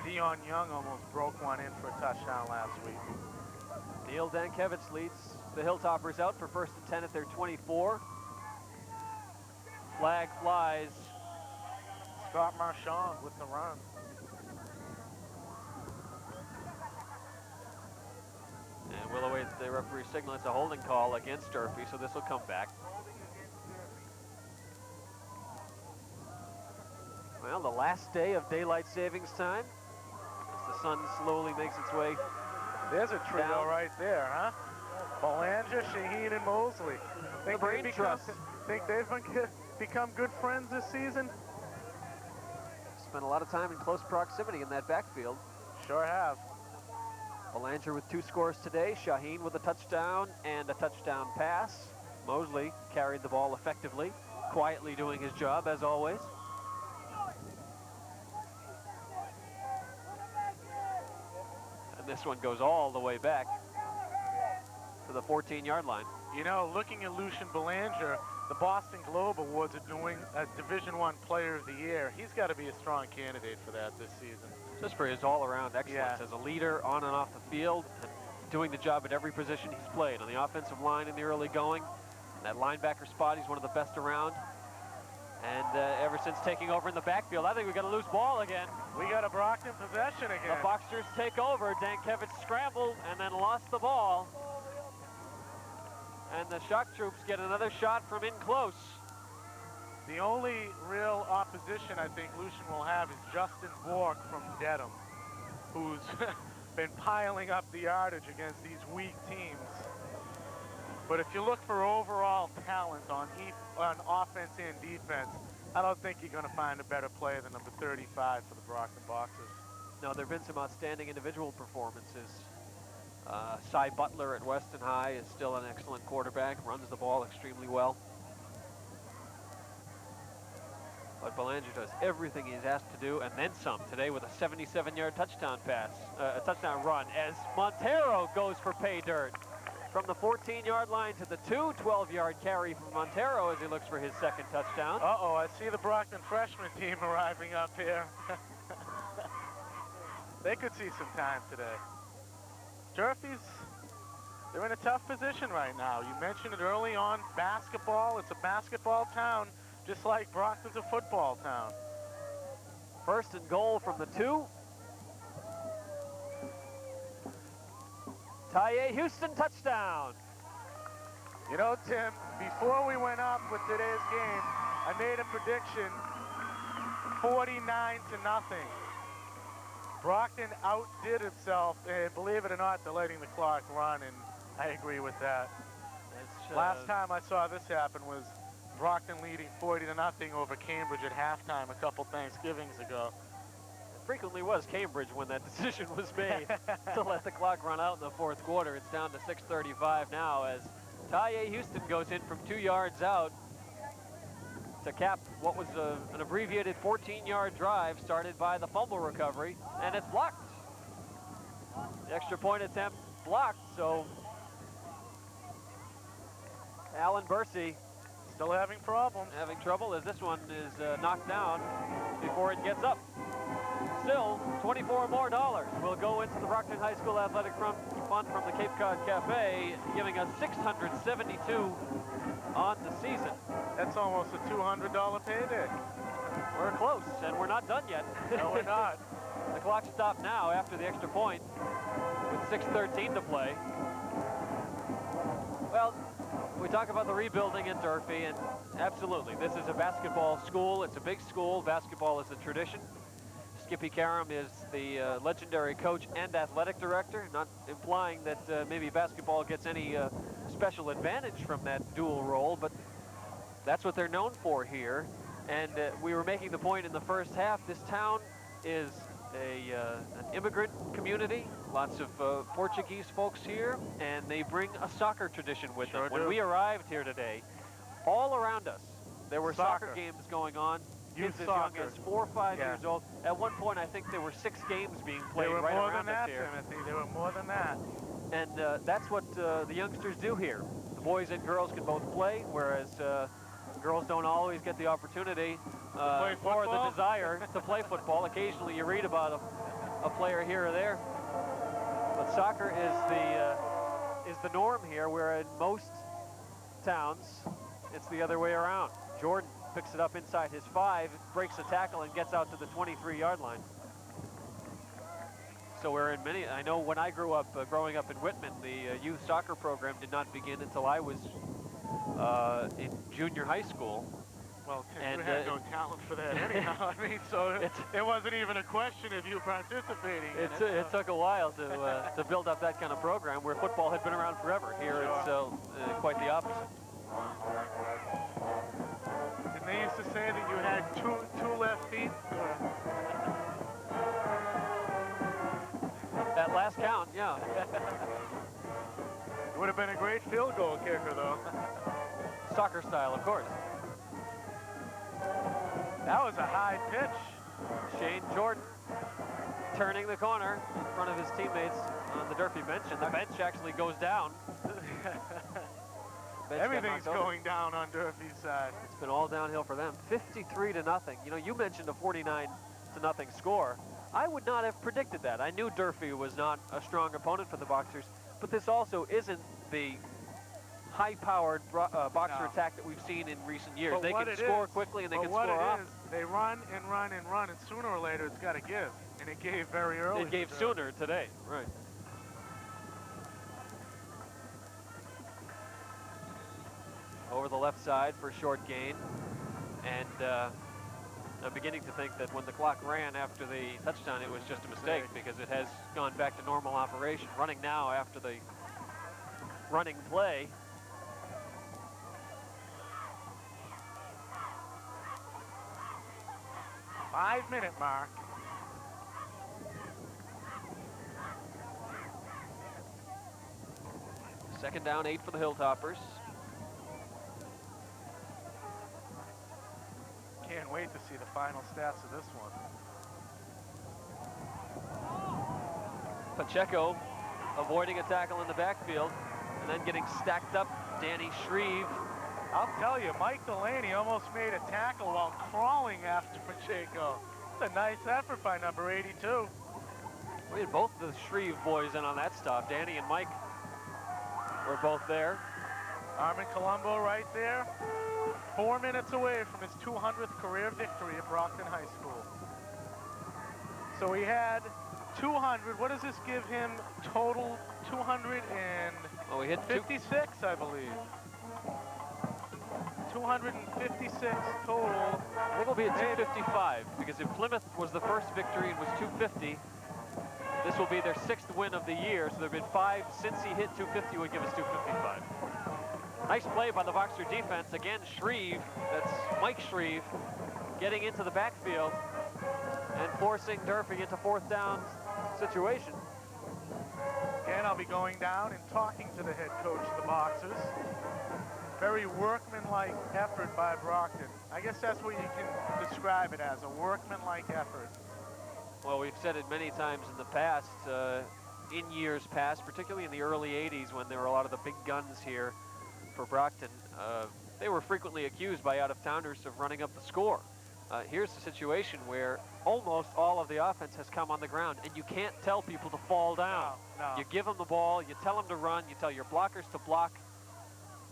Dion Young almost broke one in for a touchdown last week. Neil Dankevich leads the Hilltoppers out for 1st and 10 at their 24. Flag flies. Scott Marchand with the run. And we'll await the referee signal. It's a holding call against Durfee, so this will come back. Well, the last day of daylight savings time, as the sun slowly makes its way. There's a trio down. right there, huh? Belanger, Shaheen, and Mosley. The brain trust. Think they've become good friends this season? Spent a lot of time in close proximity in that backfield. Sure have. Belanger with 2 scores today. Shaheen with a touchdown and a touchdown pass. Mosley carried the ball effectively, quietly doing his job as always. And this one goes all the way back to the 14-yard line. You know, looking at Lucian Belanger, the Boston Globe Awards are doing a Division I Player of the Year. He's got to be a strong candidate for that this season. Just for his all-around excellence as a leader on and off the field, and doing the job at every position he's played. On the offensive line in the early going, in that linebacker spot, he's one of the best around. And ever since taking over in the backfield, I think we got a loose ball again. We got a Brockton possession again. The Boxers take over. Dankevich scrambled and then lost the ball. And the Shock Troops get another shot from in close. The only real opposition I think Lucian will have is Justin Bork from Dedham, who's been piling up the yardage against these weak teams. But if you look for overall talent on offense and defense, I don't think you're going to find a better player than number 35 for the Brockton Boxers. No, there have been some outstanding individual performances. Cy Butler at Weston High is still an excellent quarterback, runs the ball extremely well. But Belanger does everything he's asked to do, and then some today with a 77-yard touchdown pass, a touchdown run, as Montero goes for pay dirt. From the 14-yard line to the 12-yard carry from Montero as he looks for his second touchdown. Uh-oh, I see the Brockton freshman team arriving up here. They could see some time today. Durfee's, they're in a tough position right now. You mentioned it early on, basketball. It's a basketball town. Just like Brockton's a football town. First and goal from the 2. Tye Houston, touchdown. You know, Tim, before we went up with today's game, I made a prediction, 49-0. Brockton outdid itself, and believe it or not, they're letting the clock run, and I agree with that. Last time I saw this happen was Brockton leading 40-0 over Cambridge at halftime a couple Thanksgivings ago. It frequently was Cambridge when that decision was made to let the clock run out in the 4th quarter. It's down to 6:35 now as Tye Houston goes in from 2 yards out to cap what was an abbreviated 14-yard drive started by the fumble recovery, and it's blocked. The extra point attempt blocked, so Alan Bursey still having problems. Having trouble as this one is knocked down before it gets up. Still, $24 more will go into the Brockton High School Athletic Fund from the Cape Cod Cafe, giving us $672 on the season. That's almost a $200 payday. We're close, and we're not done yet. No, we're not. The clock stopped now after the extra point with 6:13 to play. Well, we talk about the rebuilding in Durfee, and absolutely, this is a basketball school. It's a big school. Basketball is the tradition. Skippy Karam is the legendary coach and athletic director, not implying that maybe basketball gets any special advantage from that dual role, but that's what they're known for here. And we were making the point in the first half, this town is an immigrant community, lots of Portuguese folks here, and they bring a soccer tradition with them. When we arrived here today, all around us, there were soccer games going on. Kids as young as 4 or 5 years old. At one point, I think there were 6 games being played right around us here. Timothy. There were more than that. And that's what the youngsters do here. The boys and girls can both play, whereas girls don't always get the opportunity or the desire to play football. Occasionally you read about a player here or there. But soccer is the norm here, where in most towns, it's the other way around. Jordan picks it up inside his 5, breaks a tackle, and gets out to the 23-yard line. So we're in many, I know when I grew up, growing up in Whitman, the youth soccer program did not begin until I was in junior high school. Well, Tim, you had no talent for that anyhow. I mean, so it wasn't even a question of you participating. It took a while to build up that kind of program, where football had been around forever. Here it's quite the opposite. And they used to say that you had two left feet. At last count, yeah. It would have been a great field goal kicker, though. Soccer style, of course. That was a high pitch. Shane Jordan turning the corner in front of his teammates on the Durfee bench, and the bench actually goes down. Everything's going down on Durfee's side. It's been all downhill for them. 53-0. You know, you mentioned a 49-0 score. I would not have predicted that. I knew Durfee was not a strong opponent for the Boxers, but this also isn't the high-powered Boxer attack that we've seen in recent years. They can score quickly and they can score often. They run and run and run, and sooner or later it's got to give. And it gave very early. It gave sooner today, right. Over the left side for a short gain. And I'm beginning to think that when the clock ran after the touchdown, it was just a mistake, because it has gone back to normal operation. Running now after the running play. Five-minute mark. Second down, 8 for the Hilltoppers. Can't wait to see the final stats of this one. Pacheco avoiding a tackle in the backfield and then getting stacked up. Danny Shreve. I'll tell you, Mike Delaney almost made a tackle while crawling after Pacheco. It's a nice effort by number 82. We had both the Shreve boys in on that stop. Danny and Mike were both there. Armin Colombo right there. 4 minutes away from his 200th career victory at Brockton High School. So he had 200. What does this give him total? 200 and Well, we hit 56, I believe. 256 total. I think we'll be at 255 because if Plymouth was the first victory and was 250, this will be their 6th win of the year. So there have been 5 since he hit 250 would give us 255. Nice play by the Boxer defense. Again, Shreve, that's Mike Shreve, getting into the backfield and forcing Durfee into 4th down situation. Again, I'll be going down and talking to the head coach of the Boxers. Very workmanlike effort by Brockton. I guess that's what you can describe it as, a workmanlike effort. Well, we've said it many times in the past, in years past, particularly in the early 80s when there were a lot of the big guns here for Brockton. They were frequently accused by out-of-towners of running up the score. Here's the situation where almost all of the offense has come on the ground, and you can't tell people to fall down. No. You give them the ball, you tell them to run, you tell your blockers to block,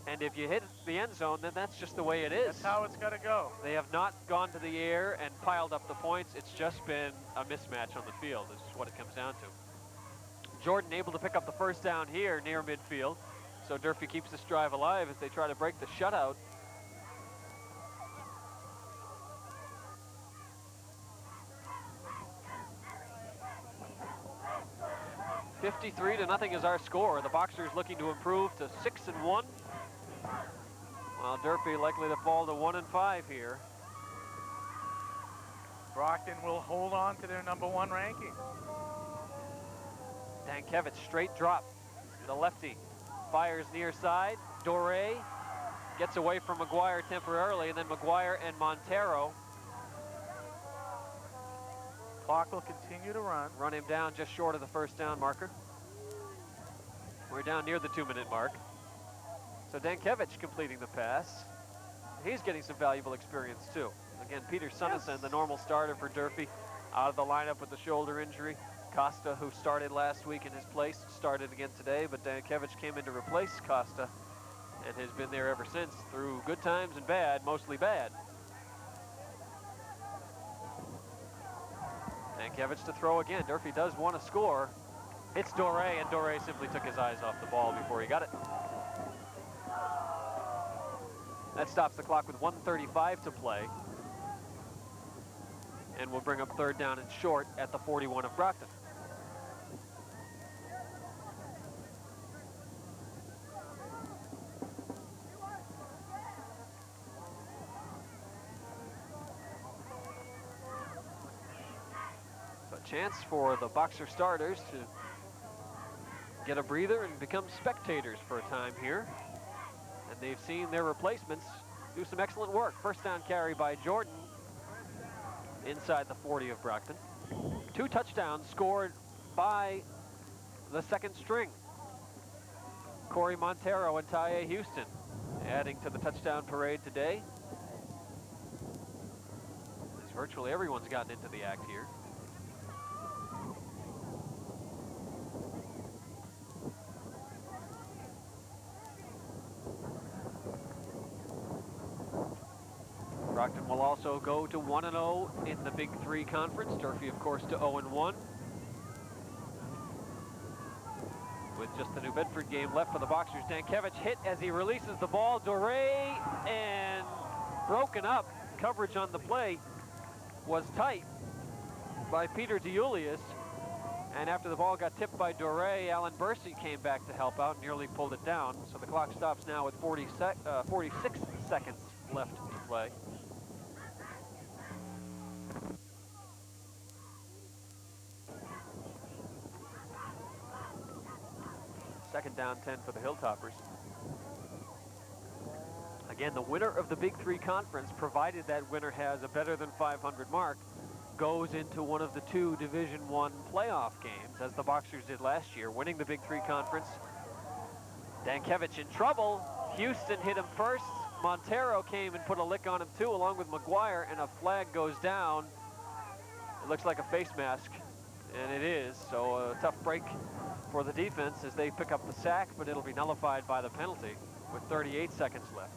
and if you hit the end zone, then that's just the way it is. That's how it's got to go. They have not gone to the air and piled up the points. It's just been a mismatch on the field. This is what it comes down to. Jordan able to pick up the 1st down here near midfield. So Durfee keeps this drive alive as they try to break the shutout. $53-0 is our score. The Boxers looking to improve to 6-1. While Durfee likely to fall to 1-5 here. Brockton will hold on to their #1 ranking. Dankevich, straight drop. The lefty fires near side. Doré gets away from McGuire temporarily, and then McGuire and Montero. Clock will continue to run. Run him down just short of the 1st down marker. We're down near the 2-minute mark. So Dankevich completing the pass. He's getting some valuable experience too. Again, Peter Sunnison, the normal starter for Durfee, out of the lineup with the shoulder injury. Costa, who started last week in his place, started again today, but Dankevich came in to replace Costa and has been there ever since through good times and bad, mostly bad. Dankevich to throw again. Durfee does want to score. It's Doré, and Doré simply took his eyes off the ball before he got it. That stops the clock with 1:35 to play. And we'll bring up 3rd down and short at the 41 of Brockton. So a chance for the Boxer starters to get a breather and become spectators for a time here. And they've seen their replacements do some excellent work. 1st down carry by Jordan inside the 40 of Brockton. 2 touchdowns scored by the 2nd string. Corey Montero and Tye Houston adding to the touchdown parade today. As virtually everyone's gotten into the act here. Brockton will also go to 1-0 in the Big 3 conference. Durfee, of course, to 0-1. With just the New Bedford game left for the Boxers. Dankevich hit as he releases the ball. Doré, and broken up. Coverage on the play was tight by Peter DeJulius. And after the ball got tipped by Doré, Alan Bursey came back to help out and nearly pulled it down. So the clock stops now with 46 seconds left to play. Second down 10 for the Hilltoppers. Again, the winner of the Big 3 conference, provided that winner has a better than 500 mark, goes into one of the 2 Division I playoff games, as the Boxers did last year, winning the Big 3 conference. Dankevich in trouble. Houston hit him first. Montero came and put a lick on him too, along with McGuire, and a flag goes down. It looks like a face mask, and it is, so a tough break for the defense as they pick up the sack, but it'll be nullified by the penalty with 38 seconds left.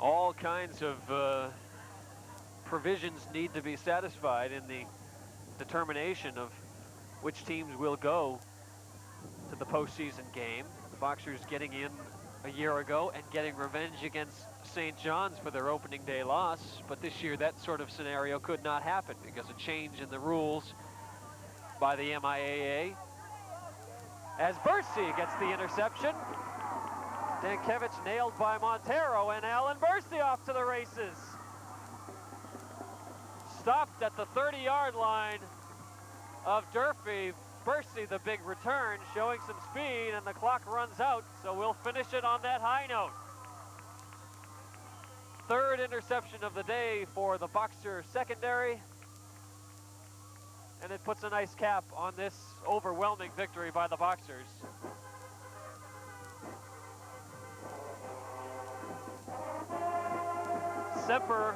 all kinds of provisions need to be satisfied in the determination of which teams will go to the postseason game. The Boxers getting in a year ago and getting revenge against St. John's for their opening day loss, but this year that sort of scenario could not happen because a change in the rules by the MIAA. As Bursey gets the interception, Dankiewicz nailed by Montero, and Alan Bursey off to the races. Stopped at the 30-yard line of Durfee. Bursey, the big return, showing some speed, and the clock runs out, so we'll finish it on that high note. Third interception of the day for the Boxer secondary, and it puts a nice cap on this overwhelming victory by the Boxers. Semper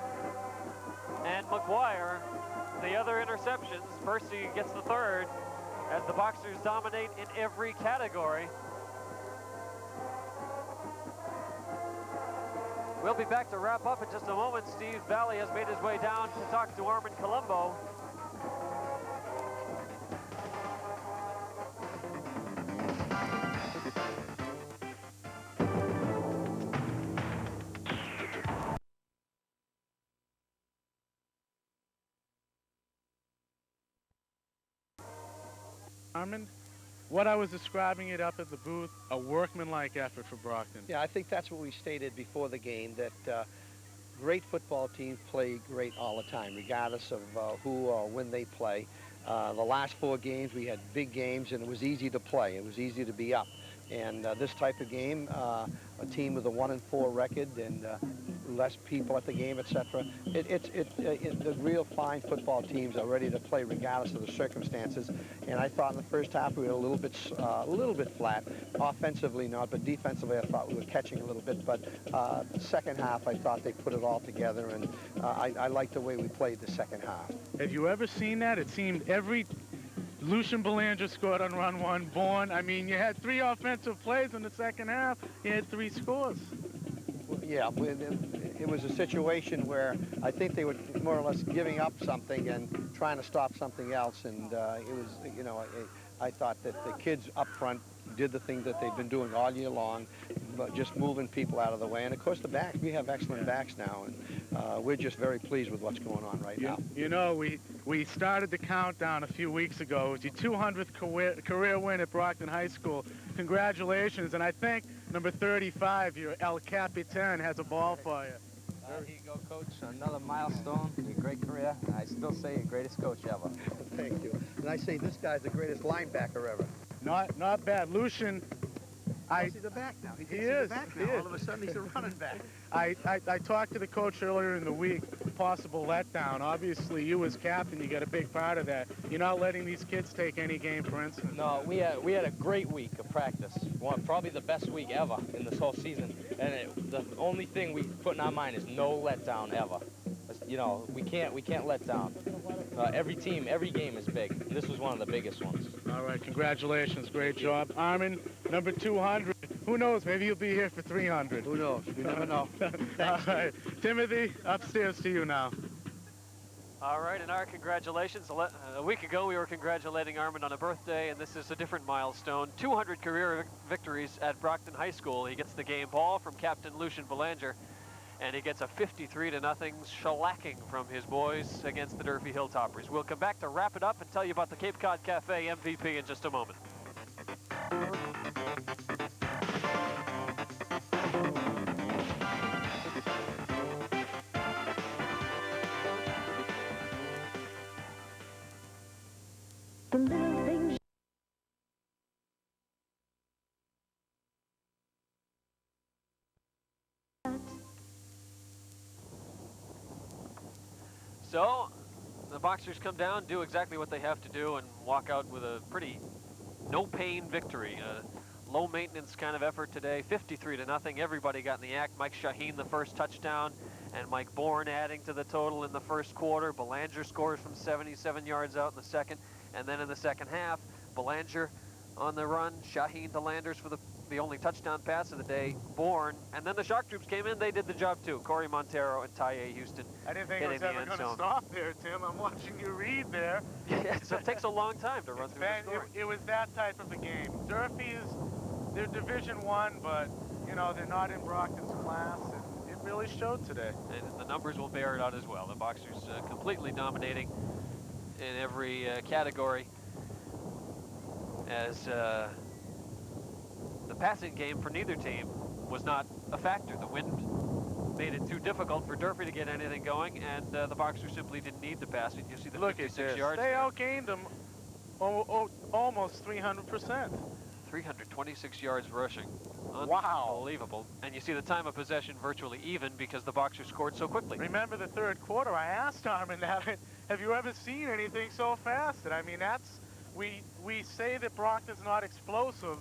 and McGuire, the other interceptions. Bursey gets the third as the Boxers dominate in every category. We'll be back to wrap up in just a moment. Steve Valley has made his way down to talk to Armin Colombo. Armin, what I was describing it up at the booth, a workmanlike effort for Brockton. Yeah, I think that's what we stated before the game, that great football teams play great all the time, regardless of who or when they play. The last 4 games, we had big games, and it was easy to play. It was easy to be up. And this type of game, a team with a 1-4 record and less people at the game, etc. The real fine football teams are ready to play regardless of the circumstances. And I thought in the first half we were a little bit flat. Offensively not, but defensively I thought we were catching a little bit. But the second half I thought they put it all together, and I liked the way we played the second half. Have you ever seen that? It seemed every Lucian Belanger scored on run 1. Bourne, I mean, you had 3 offensive plays in the second half. You had 3 scores. Yeah, it was a situation where I think they were more or less giving up something and trying to stop something else. And it was, you know, I thought that the kids up front did the thing that they've been doing all year long, but just moving people out of the way. And of course the backs, we have excellent backs now, and we're just very pleased with what's going on right now. You know, we started the countdown a few weeks ago. It was your 200th career win at Brockton High School. Congratulations, and I think number 35, your El Capitan, has a ball for you. Here you go, Coach. Another milestone in your great career. I still say your greatest coach ever. Thank you. And I say this guy's the greatest linebacker ever. Not bad. Lucian, He's a back now. He is. Back now. All of a sudden, he's a running back. I talked to the coach earlier in the week, possible letdown. Obviously, you as captain, you got a big part of that. You're not letting these kids take any game, for instance. No, we had a great week of practice. Probably the best week ever in this whole season. And the only thing we put in our mind is no letdown ever. You know, we can't let down. Every team, every game is big. This was one of the biggest ones. All right, congratulations, great job. Armin, number 200. Who knows, maybe you'll be here for 300. Who knows? You never know. All right, Timothy, upstairs to you now. All right, and our congratulations. A week ago, we were congratulating Armin on a birthday, and this is a different milestone. 200 career victories at Brockton High School. He gets the game ball from Captain Lucian Belanger, and he gets a 53-0 shellacking from his boys against the Durfee Hilltoppers. We'll come back to wrap it up and tell you about the Cape Cod Cafe MVP in just a moment. The little things. So, the Boxers come down, do exactly what they have to do, and walk out with a pretty no-pain victory. A low-maintenance kind of effort today, 53-0. Everybody got in the act. Mike Shaheen, the first touchdown, and Mike Bourne adding to the total in the first quarter. Belanger scores from 77 yards out in the second, and then in the second half, Belanger on the run, Shaheen to Landers for the the only touchdown pass of the day, Bourne. And then the shock troops came in, they did the job too. Corey Montero and Tye Houston. I didn't think it was ever going to stop there, Tim. I'm watching you read there. Yeah, so it takes a long time to run through the story. It was that type of a game. Durfee's, they're Division I, but, you know, they're not in Brockton's class, and it really showed today. And the numbers will bear it out as well. The Boxers completely dominating in every category, as the passing game for neither team was not a factor. The wind made it too difficult for Durfee to get anything going, and the Boxers simply didn't need to pass it. You see the 56 yards. They outgained them almost 300%. 326 yards rushing. Wow. Unbelievable. And you see the time of possession virtually even because the Boxers scored so quickly. Remember the third quarter, I asked Armin that, have you ever seen anything so fast? And I mean, we say that Brockton's not explosive,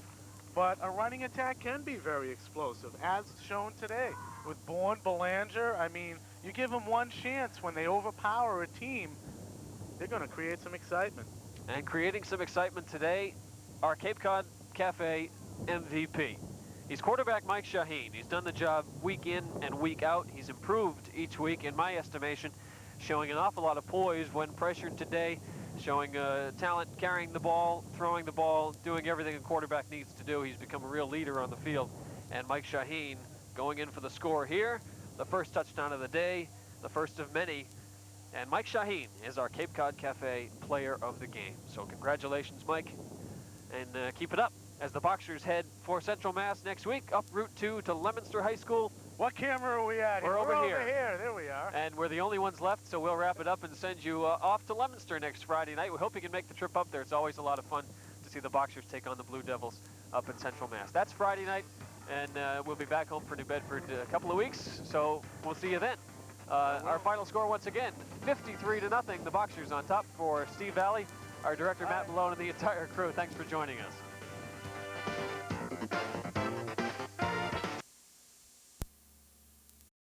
but a running attack can be very explosive, as shown today. With Bourne, Belanger, I mean, you give them one chance when they overpower a team, they're going to create some excitement. And creating some excitement today, our Cape Cod Cafe MVP. He's quarterback Mike Shaheen. He's done the job week in and week out. He's improved each week, in my estimation, showing an awful lot of poise when pressured today, showing talent carrying the ball, throwing the ball, doing everything a quarterback needs to do. He's become a real leader on the field. And Mike Shaheen going in for the score here, the first touchdown of the day, the first of many. And Mike Shaheen is our Cape Cod Cafe player of the game. So congratulations, Mike, and keep it up as the Boxers head for Central Mass next week, up Route 2 to Leominster High School. What camera are we at? We're over here. There we are. And we're the only ones left, so we'll wrap it up and send you off to Leominster next Friday night. We hope you can make the trip up there. It's always a lot of fun to see the Boxers take on the Blue Devils up in Central Mass. That's Friday night, and we'll be back home for New Bedford a couple of weeks, so we'll see you then. Our final score once again, 53-0. The Boxers on top. For Steve Valley, our director Matt Malone, and the entire crew, thanks for joining us.